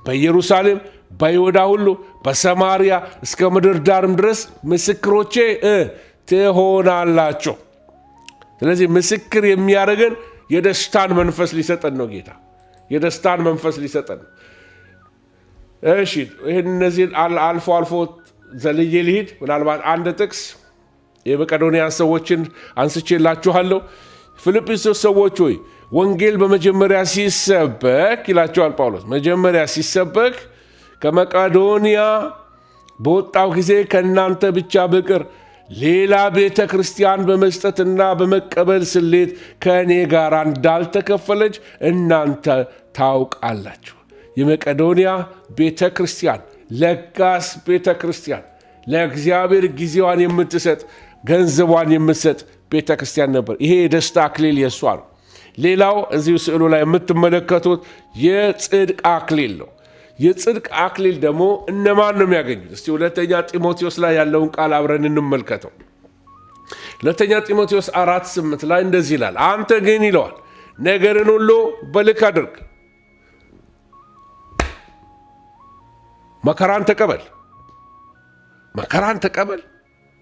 በኢየሩሳሌም፣ በይሁዳ ሁሉ፣ በሰማርያ እስከ ምድር ዳርም ድረስ ምስክሮቼ ትሆናላችሁ። ስለዚህ ምስክር የሚያደርገን የደስታን መንፈስ ሊሰጠን ነው ጌታ። የደስታን መንፈስ ሊሰጠን ነው። እሺ ይህን እነዚህን አልፎ አልፎ ዘልዬ ልሂድ። ምናልባት አንድ ጥቅስ የመቄዶንያን ሰዎችን አንስቼላችኋለሁ። ፊልጵስዩስ ሰዎች ሆይ ወንጌል በመጀመሪያ ሲሰበክ ይላቸዋል ጳውሎስ። መጀመሪያ ሲሰበክ ከመቄዶንያ በወጣው ጊዜ ከእናንተ ብቻ በቀር ሌላ ቤተ ክርስቲያን በመስጠትና በመቀበል ስሌት ከእኔ ጋር እንዳልተከፈለች እናንተ ታውቃላችሁ። የመቄዶንያ ቤተ ክርስቲያን ለጋስ ቤተ ክርስቲያን፣ ለእግዚአብሔር ጊዜዋን የምትሰጥ ገንዘቧን የምትሰጥ ቤተ ክርስቲያን ነበር። ይሄ የደስታ አክሊል የእሷ ነው። ሌላው እዚሁ ስዕሉ ላይ የምትመለከቱት የጽድቅ አክሊል ነው። የጽድቅ አክሊል ደግሞ እነማን ነው የሚያገኙት? እስቲ ሁለተኛ ጢሞቴዎስ ላይ ያለውን ቃል አብረን እንመልከተው። ሁለተኛ ጢሞቴዎስ 4:8 ላይ እንደዚህ ይላል፣ አንተ ግን ይለዋል ነገርን ሁሉ በልክ አድርግ፣ መከራን ተቀበል። መከራን ተቀበል።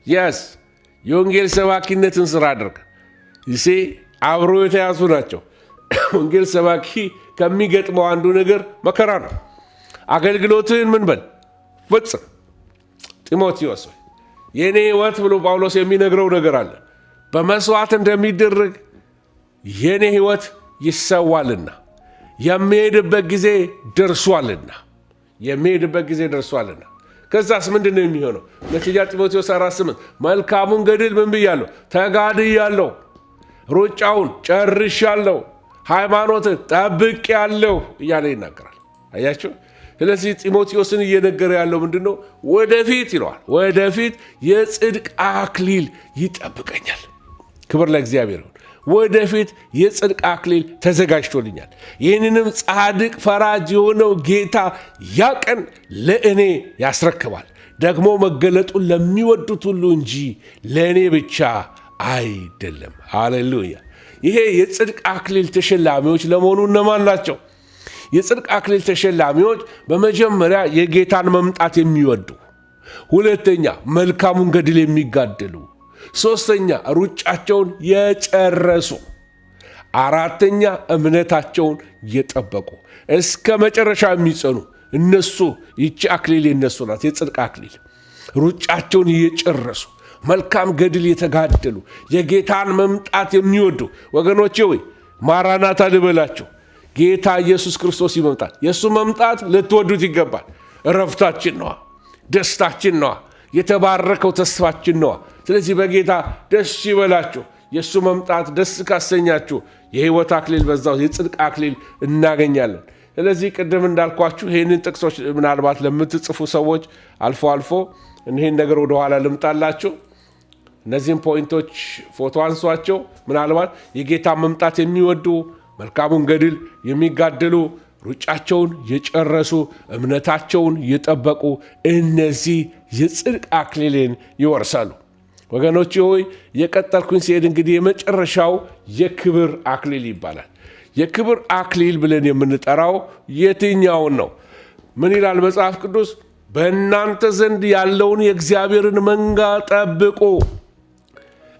የስ የወንጌል ሰባኪነትን ስራ አድርግ። ይሴ አብሮ የተያዙ ናቸው። ወንጌል ሰባኪ ከሚገጥመው አንዱ ነገር መከራ ነው። አገልግሎትህን ምን በል ፍጽም። ጢሞቴዎስ የኔ ሕይወት ብሎ ጳውሎስ የሚነግረው ነገር አለ። በመስዋዕት እንደሚደረግ የኔ ሕይወት ይሰዋልና የሚሄድበት ጊዜ ደርሷልና ከዛስ ምንድን ነው የሚሆነው? ሁለተኛ ጢሞቴዎስ 4:8 መልካሙን ገድል ምን ብያለሁ? ተጋድያለሁ፣ ሩጫውን ጨርሻለሁ፣ ሃይማኖትን ጠብቄያለሁ እያለ ይናገራል። አያችሁ። ስለዚህ ጢሞቴዎስን እየነገረ ያለው ምንድን ነው? ወደፊት ይለዋል፣ ወደፊት የጽድቅ አክሊል ይጠብቀኛል። ክብር ለእግዚአብሔር ይሁን። ወደፊት የጽድቅ አክሊል ተዘጋጅቶልኛል። ይህንንም ጻድቅ ፈራጅ የሆነው ጌታ ያ ቀን ለእኔ ያስረክባል። ደግሞ መገለጡን ለሚወዱት ሁሉ እንጂ ለእኔ ብቻ አይደለም። ሃሌሉያ። ይሄ የጽድቅ አክሊል ተሸላሚዎች ለመሆኑ እነማን ናቸው? የጽድቅ አክሊል ተሸላሚዎች በመጀመሪያ የጌታን መምጣት የሚወዱ ሁለተኛ መልካሙን ገድል የሚጋደሉ፣ ሶስተኛ ሩጫቸውን የጨረሱ፣ አራተኛ እምነታቸውን የጠበቁ እስከ መጨረሻ የሚጸኑ እነሱ ይቺ አክሊል የነሱ ናት፣ የጽድቅ አክሊል። ሩጫቸውን የጨረሱ መልካም ገድል የተጋደሉ የጌታን መምጣት የሚወዱ ወገኖቼ ወይ ማራናታ ልበላቸው። ጌታ ኢየሱስ ክርስቶስ ይመጣል። የእሱ መምጣት ልትወዱት ይገባል። እረፍታችን ነዋ፣ ደስታችን ነዋ፣ የተባረከው ተስፋችን ነዋ። ስለዚህ በጌታ ደስ ይበላችሁ። የእሱ መምጣት ደስ ካሰኛችሁ የሕይወት አክሊል በዛው የጽድቅ አክሊል እናገኛለን። ስለዚህ ቅድም እንዳልኳችሁ ይህንን ጥቅሶች ምናልባት ለምትጽፉ ሰዎች አልፎ አልፎ ይህን ነገር ወደኋላ ልምጣላችሁ። እነዚህም ፖይንቶች ፎቶ አንሷቸው። ምናልባት የጌታ መምጣት የሚወዱ መልካሙን ገድል የሚጋደሉ ሩጫቸውን የጨረሱ እምነታቸውን የጠበቁ እነዚህ የጽድቅ አክሊልን ይወርሳሉ። ወገኖች ሆይ የቀጠልኩኝ ሲሄድ እንግዲህ የመጨረሻው የክብር አክሊል ይባላል። የክብር አክሊል ብለን የምንጠራው የትኛውን ነው? ምን ይላል መጽሐፍ ቅዱስ? በእናንተ ዘንድ ያለውን የእግዚአብሔርን መንጋ ጠብቁ፣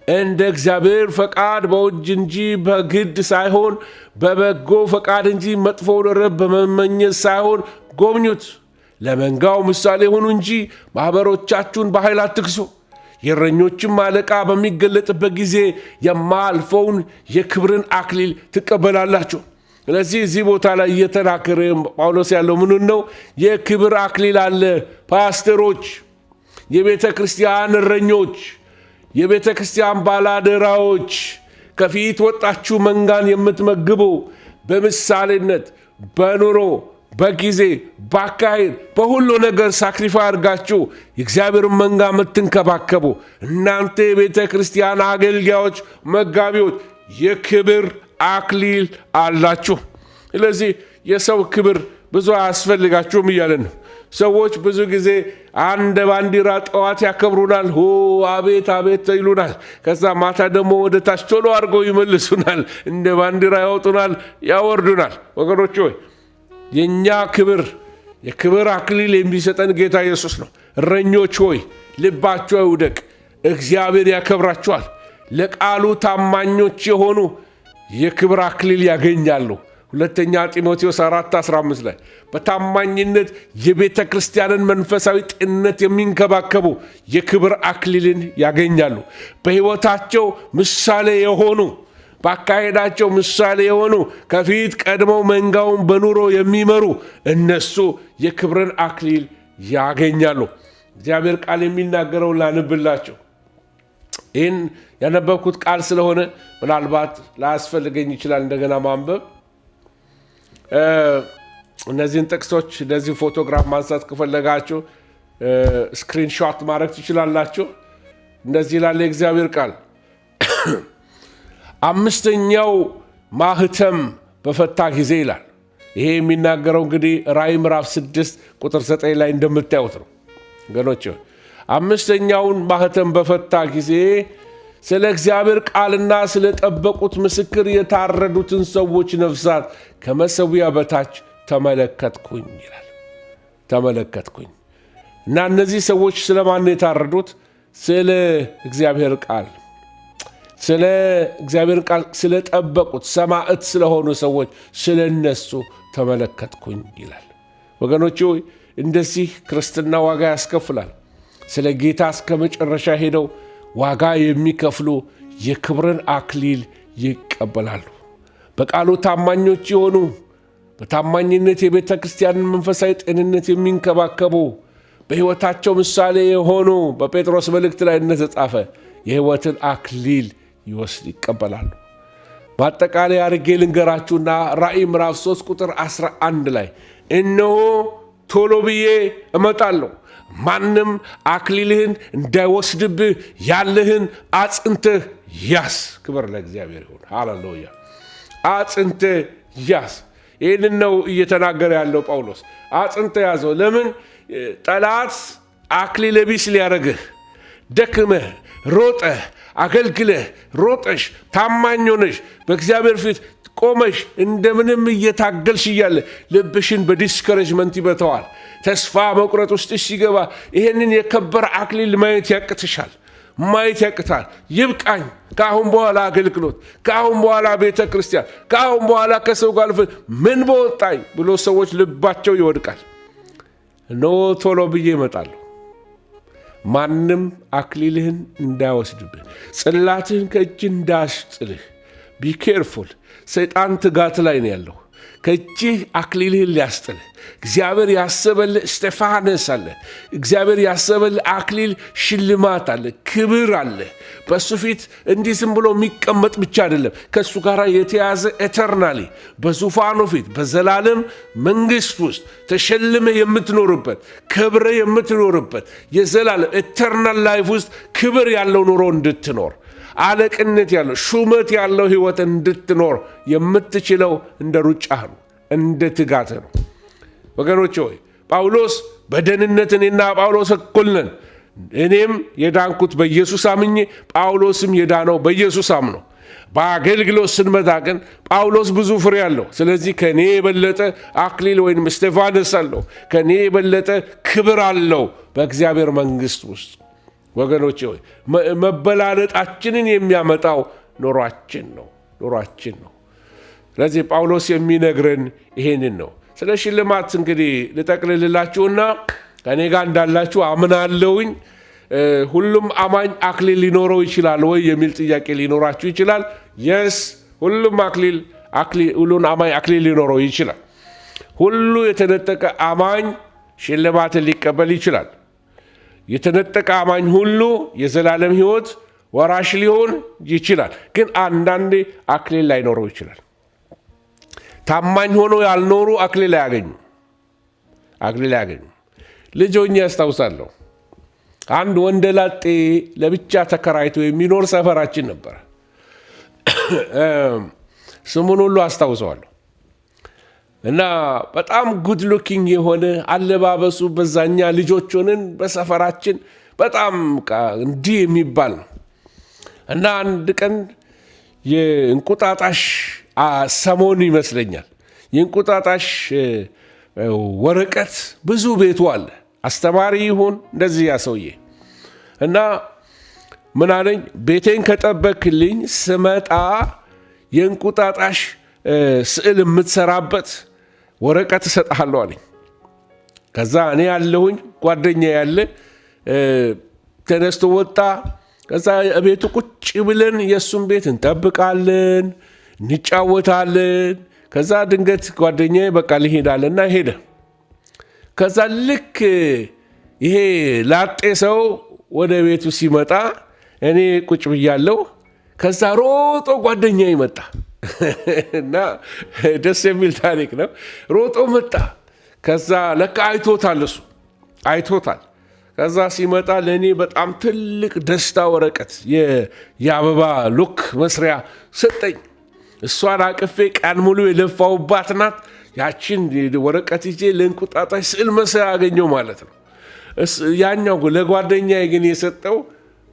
እንደ እግዚአብሔር ፈቃድ በውጅ እንጂ በግድ ሳይሆን በበጎ ፈቃድ እንጂ መጥፎውን ረብ በመመኘት ሳይሆን ጎብኙት። ለመንጋው ምሳሌ ሁኑ እንጂ ማኅበሮቻችሁን በኃይል አትክሱ። የእረኞችም አለቃ በሚገለጥበት ጊዜ የማያልፈውን የክብርን አክሊል ትቀበላላችሁ። ስለዚህ እዚህ ቦታ ላይ እየተናገረ ጳውሎስ ያለው ምኑን ነው? የክብር አክሊል አለ። ፓስተሮች፣ የቤተ ክርስቲያን እረኞች፣ የቤተ ክርስቲያን ባላደራዎች፣ ከፊት ወጣችሁ መንጋን የምትመግቡ በምሳሌነት በኑሮ በጊዜ ባካሄድ በሁሉ ነገር ሳክሪፋይ አድርጋችሁ የእግዚአብሔርን መንጋ የምትንከባከቡ እናንተ የቤተ ክርስቲያን አገልጋዮች፣ መጋቢዎች የክብር አክሊል አላችሁ። ስለዚህ የሰው ክብር ብዙ አያስፈልጋችሁም እያለን ነው። ሰዎች ብዙ ጊዜ አንድ ባንዲራ ጠዋት ያከብሩናል፣ አቤት አቤት ይሉናል። ከዛ ማታ ደግሞ ወደ ታች ቶሎ አድርገው ይመልሱናል፣ እንደ ባንዲራ ያወጡናል፣ ያወርዱናል። ወገኖች ሆይ የእኛ ክብር የክብር አክሊል የሚሰጠን ጌታ ኢየሱስ ነው። እረኞች ሆይ ልባችሁ አይውደቅ፣ እግዚአብሔር ያከብራችኋል። ለቃሉ ታማኞች የሆኑ የክብር አክሊል ያገኛሉ። ሁለተኛ ጢሞቴዎስ 4:15 ላይ በታማኝነት የቤተ ክርስቲያንን መንፈሳዊ ጤንነት የሚንከባከቡ የክብር አክሊልን ያገኛሉ። በሕይወታቸው ምሳሌ የሆኑ ባካሄዳቸው ምሳሌ የሆኑ ከፊት ቀድመው መንጋውን በኑሮ የሚመሩ እነሱ የክብርን አክሊል ያገኛሉ። እግዚአብሔር ቃል የሚናገረው ላንብላቸው። ይህን ያነበብኩት ቃል ስለሆነ ምናልባት ላያስፈልገኝ ይችላል እንደገና ማንበብ። እነዚህን ጥቅሶች እነዚህን ፎቶግራፍ ማንሳት ከፈለጋችሁ ስክሪንሾት ማድረግ ትችላላችሁ። እንደዚህ ላለ የእግዚአብሔር ቃል አምስተኛው ማህተም በፈታ ጊዜ ይላል። ይሄ የሚናገረው እንግዲህ ራእይ ምዕራፍ 6 ቁጥር 9 ላይ እንደምታዩት ነው። ገኖች አምስተኛውን ማህተም በፈታ ጊዜ ስለ እግዚአብሔር ቃልና ስለ ጠበቁት ምስክር የታረዱትን ሰዎች ነፍሳት ከመሠዊያ በታች ተመለከትኩኝ ይላል። ተመለከትኩኝ እና እነዚህ ሰዎች ስለማን የታረዱት? ስለ እግዚአብሔር ቃል ስለ እግዚአብሔር ቃል ስለጠበቁት ሰማዕት ስለሆኑ ሰዎች ስለ እነሱ ተመለከትኩኝ ይላል። ወገኖች ሆይ እንደዚህ ክርስትና ዋጋ ያስከፍላል። ስለ ጌታ እስከ መጨረሻ ሄደው ዋጋ የሚከፍሉ የክብርን አክሊል ይቀበላሉ። በቃሉ ታማኞች የሆኑ በታማኝነት የቤተ ክርስቲያንን መንፈሳዊ ጤንነት የሚንከባከቡ በሕይወታቸው ምሳሌ የሆኑ በጴጥሮስ መልእክት ላይ እንደተጻፈ የሕይወትን አክሊል ይቀበላሉ። በአጠቃላይ አድርጌ ልንገራችሁና ራእይ ምዕራፍ 3 ቁጥር 11 ላይ እነሆ ቶሎ ብዬ እመጣለሁ፣ ማንም አክሊልህን እንዳይወስድብህ ያለህን አጽንተህ ያዝ። ክብር ለእግዚአብሔር ይሁን። ሃሌሉያ። አጽንተህ ያዝ። ይህንን ነው እየተናገረ ያለው ጳውሎስ። አጽንተህ ያዘው። ለምን? ጠላት አክሊለ ቢስ ሊያደርግህ ደክመህ ሮጠህ አገልግለህ ሮጠሽ ታማኝ ሆነሽ በእግዚአብሔር ፊት ቆመሽ እንደምንም እየታገልሽ እያለ ልብሽን በዲስከሬጅመንት ይበተዋል። ተስፋ መቁረጥ ውስጥሽ ሲገባ ይሄንን የከበረ አክሊል ማየት ያቅትሻል፣ ማየት ያቅታል። ይብቃኝ፣ ከአሁን በኋላ አገልግሎት፣ ከአሁን በኋላ ቤተ ክርስቲያን፣ ከአሁን በኋላ ከሰው ጋር ምን በወጣኝ ብሎ ሰዎች ልባቸው ይወድቃል። እነሆ ቶሎ ብዬ እመጣለሁ። ማንም አክሊልህን እንዳይወስድብህ፣ ጽላትህን ከእጅ እንዳያስጥልህ። ቢ ኬርፉል። ሰይጣን ትጋት ላይ ነው ያለው። ከእጅህ አክሊልህን ሊያስጥልህ እግዚአብሔር ያሰበልህ እስጢፋኖስ አለ። እግዚአብሔር ያሰበልህ አክሊል ሽልማት አለ፣ ክብር አለ። በሱ ፊት እንዲህ ዝም ብሎ የሚቀመጥ ብቻ አይደለም፣ ከእሱ ጋር የተያዘ ኤተርናሊ በዙፋኑ ፊት በዘላለም መንግሥት ውስጥ ተሸልመህ የምትኖርበት፣ ክብር የምትኖርበት የዘላለም ኤተርናል ላይፍ ውስጥ ክብር ያለው ኑሮ እንድትኖር፣ አለቅነት ያለው ሹመት ያለው ሕይወት እንድትኖር የምትችለው እንደ ሩጫህ ነው፣ እንደ ትጋትህ ነው። ወገኖች ሆይ ጳውሎስ በደህንነት እኔና ጳውሎስ እኩል ነን። እኔም የዳንኩት በኢየሱስ አምኜ፣ ጳውሎስም የዳነው በኢየሱስ አምኖ። በአገልግሎት ስንመጣ ግን ጳውሎስ ብዙ ፍሬ አለው። ስለዚህ ከኔ የበለጠ አክሊል ወይም እስጢፋኖስ አለው፣ ከኔ የበለጠ ክብር አለው በእግዚአብሔር መንግሥት ውስጥ። ወገኖች ሆይ መበላለጣችንን የሚያመጣው ኑሯችን ነው። ስለዚህ ጳውሎስ የሚነግረን ይሄንን ነው። ስለ ሽልማት እንግዲህ ልጠቅልልላችሁና ከኔ ጋር እንዳላችሁ አምናለሁኝ። ሁሉም አማኝ አክሊል ሊኖረው ይችላል ወይ የሚል ጥያቄ ሊኖራችሁ ይችላል። የስ ሁሉም አማኝ አክሊል ሊኖረው ይችላል። ሁሉ የተነጠቀ አማኝ ሽልማትን ሊቀበል ይችላል። የተነጠቀ አማኝ ሁሉ የዘላለም ሕይወት ወራሽ ሊሆን ይችላል። ግን አንዳንዴ አክሊል ላይኖረው ይችላል። ታማኝ ሆኖ ያልኖሩ አክሊል አያገኙ። ልጅ ሆኜ ያስታውሳለሁ፣ አንድ ወንደላጤ ለብቻ ተከራይቶ የሚኖር ሰፈራችን ነበር። ስሙን ሁሉ አስታውሰዋለሁ። እና በጣም ጉድ ሉኪንግ የሆነ አለባበሱ፣ በዛኛ ልጆች ሆነን በሰፈራችን በጣም እንዲህ የሚባል ነው። እና አንድ ቀን የእንቁጣጣሽ ሰሞን ይመስለኛል፣ የእንቁጣጣሽ ወረቀት ብዙ ቤቱ አለ። አስተማሪ ይሁን እንደዚህ ያ ሰውዬ እና ምን አለኝ፣ ቤቴን ከጠበክልኝ ስመጣ የእንቁጣጣሽ ስዕል የምትሰራበት ወረቀት እሰጥሃለሁ አለኝ። ከዛ እኔ ያለሁኝ ጓደኛ ያለ ተነስቶ ወጣ። ከዛ ቤቱ ቁጭ ብለን የእሱን ቤት እንጠብቃለን፣ እንጫወታለን። ከዛ ድንገት ጓደኛዬ በቃ ሊሄዳለና ሄደ። ከዛ ልክ ይሄ ላጤ ሰው ወደ ቤቱ ሲመጣ እኔ ቁጭ ብያለሁ። ከዛ ሮጦ ጓደኛዬ መጣ እና ደስ የሚል ታሪክ ነው። ሮጦ መጣ። ከዛ ለካ አይቶታል፣ እሱ አይቶታል። ከዛ ሲመጣ ለእኔ በጣም ትልቅ ደስታ ወረቀት የአበባ ሉክ መስሪያ ሰጠኝ። እሷን አቅፌ ቀን ሙሉ የለፋውባት ናት። ያችን ወረቀት ይዤ ለእንቁጣጣሽ ስዕል መስሪያ አገኘው ማለት ነው። ያኛው ለጓደኛዬ ግን የሰጠው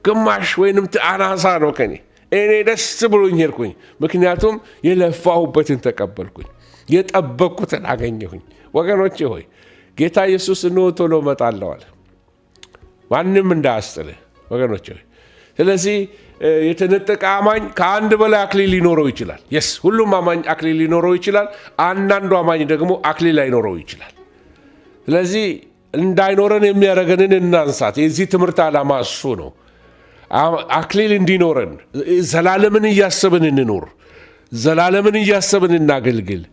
ግማሽ ወይንም አናሳ ነው ከኔ። እኔ ደስ ብሎኝ ሄድኩኝ፣ ምክንያቱም የለፋሁበትን ተቀበልኩኝ፣ የጠበቅኩትን አገኘሁኝ። ወገኖቼ ሆይ ጌታ ኢየሱስ እንሆ ቶሎ እመጣለሁ አለ። ማንም እንዳያስጥልህ ወገኖቼ ሆይ። ስለዚህ የተነጠቀ አማኝ ከአንድ በላይ አክሊል ሊኖረው ይችላል። የስ ሁሉም አማኝ አክሊል ሊኖረው ይችላል። አንዳንዱ አማኝ ደግሞ አክሊል ላይኖረው ይችላል። ስለዚህ እንዳይኖረን የሚያደርገንን እናንሳት። የዚህ ትምህርት ዓላማ እሱ ነው። አክሊል እንዲኖረን ዘላለምን እያሰብን እንኖር፣ ዘላለምን እያሰብን እናገልግል።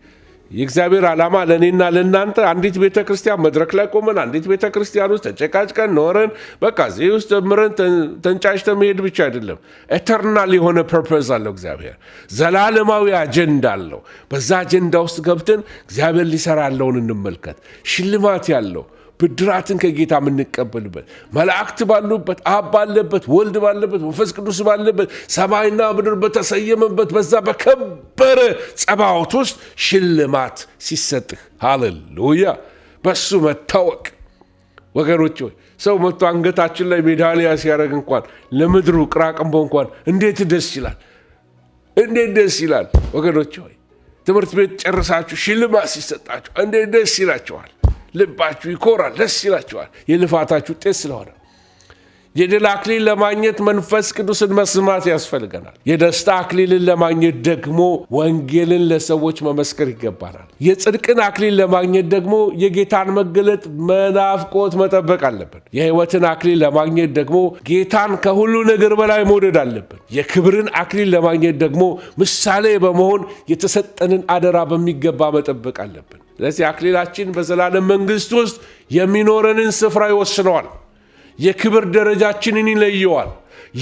የእግዚአብሔር ዓላማ ለእኔና ለእናንተ አንዲት ቤተ ክርስቲያን መድረክ ላይ ቆመን አንዲት ቤተ ክርስቲያን ውስጥ ተጨቃጭቀን ኖረን በቃ እዚህ ውስጥ ጀምረን ተንጫጭተን መሄድ ብቻ አይደለም። ኤተርናል የሆነ ፐርፐዝ አለው እግዚአብሔር፣ ዘላለማዊ አጀንዳ አለው። በዛ አጀንዳ ውስጥ ገብተን እግዚአብሔር ሊሰራ ያለውን እንመልከት። ሽልማት ያለው ብድራትን ከጌታ የምንቀበልበት፣ መላእክት ባሉበት፣ አብ ባለበት፣ ወልድ ባለበት፣ መንፈስ ቅዱስ ባለበት፣ ሰማይና ምድር በተሰየመበት በዛ በከበረ ጸባዖት ውስጥ ሽልማት ሲሰጥህ፣ ሃሌሉያ! በሱ መታወቅ ወገኖች ሆይ፣ ሰው መጥቶ አንገታችን ላይ ሜዳሊያ ሲያደርግ እንኳን ለምድሩ ቅራቅንቦ እንኳን እንዴት ደስ ይላል! እንዴት ደስ ይላል! ወገኖች ሆይ ትምህርት ቤት ጨርሳችሁ ሽልማት ሲሰጣችሁ እንዴት ደስ ይላችኋል! ልባችሁ ይኮራል፣ ደስ ይላችኋል። የልፋታችሁ ውጤት ስለሆነ የድል አክሊል ለማግኘት መንፈስ ቅዱስን መስማት ያስፈልገናል። የደስታ አክሊልን ለማግኘት ደግሞ ወንጌልን ለሰዎች መመስከር ይገባናል። የጽድቅን አክሊል ለማግኘት ደግሞ የጌታን መገለጥ መናፍቆት መጠበቅ አለብን። የሕይወትን አክሊል ለማግኘት ደግሞ ጌታን ከሁሉ ነገር በላይ መውደድ አለብን። የክብርን አክሊል ለማግኘት ደግሞ ምሳሌ በመሆን የተሰጠንን አደራ በሚገባ መጠበቅ አለብን። ስለዚህ አክሊላችን በዘላለም መንግሥት ውስጥ የሚኖረንን ስፍራ ይወስነዋል። የክብር ደረጃችንን ይለየዋል።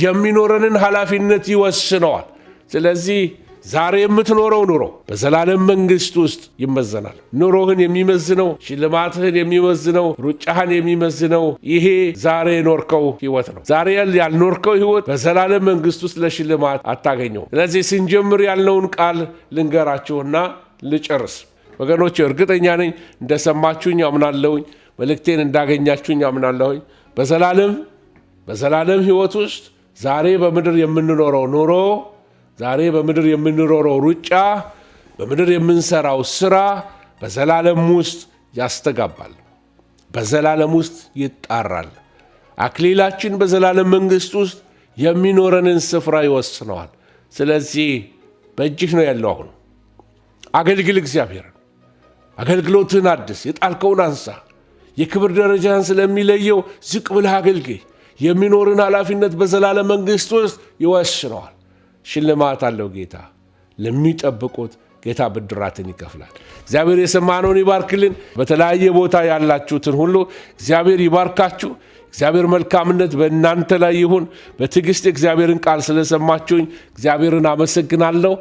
የሚኖረንን ኃላፊነት ይወስነዋል። ስለዚህ ዛሬ የምትኖረው ኑሮ በዘላለም መንግሥት ውስጥ ይመዘናል። ኑሮህን የሚመዝነው፣ ሽልማትህን የሚመዝነው፣ ሩጫህን የሚመዝነው ይሄ ዛሬ የኖርከው ሕይወት ነው። ዛሬ ያልኖርከው ሕይወት በዘላለም መንግሥት ውስጥ ለሽልማት አታገኘው። ስለዚህ ስንጀምር ያልነውን ቃል ልንገራችሁና ልጨርስ። ወገኖች እርግጠኛ ነኝ እንደሰማችሁኝ አምናለሁኝ። መልእክቴን እንዳገኛችሁኝ አምናለሁኝ። በዘላለም ሕይወት ውስጥ ዛሬ በምድር የምንኖረው ኑሮ፣ ዛሬ በምድር የምንኖረው ሩጫ፣ በምድር የምንሰራው ስራ በዘላለም ውስጥ ያስተጋባል፣ በዘላለም ውስጥ ይጣራል። አክሊላችን በዘላለም መንግሥት ውስጥ የሚኖረንን ስፍራ ይወስነዋል። ስለዚህ በእጅህ ነው ያለው። አሁን አገልግል እግዚአብሔርን። አገልግሎትን አድስ፣ የጣልከውን አንሳ። የክብር ደረጃን ስለሚለየው ዝቅ ብለህ አገልግል። የሚኖርን ኃላፊነት በዘላለም መንግሥት ውስጥ ይወስነዋል። ሽልማት አለው ጌታ። ለሚጠብቁት ጌታ ብድራትን ይከፍላል። እግዚአብሔር የሰማነውን ይባርክልን። በተለያየ ቦታ ያላችሁትን ሁሉ እግዚአብሔር ይባርካችሁ። እግዚአብሔር መልካምነት በእናንተ ላይ ይሁን። በትዕግስት እግዚአብሔርን ቃል ስለሰማችሁኝ እግዚአብሔርን አመሰግናለሁ።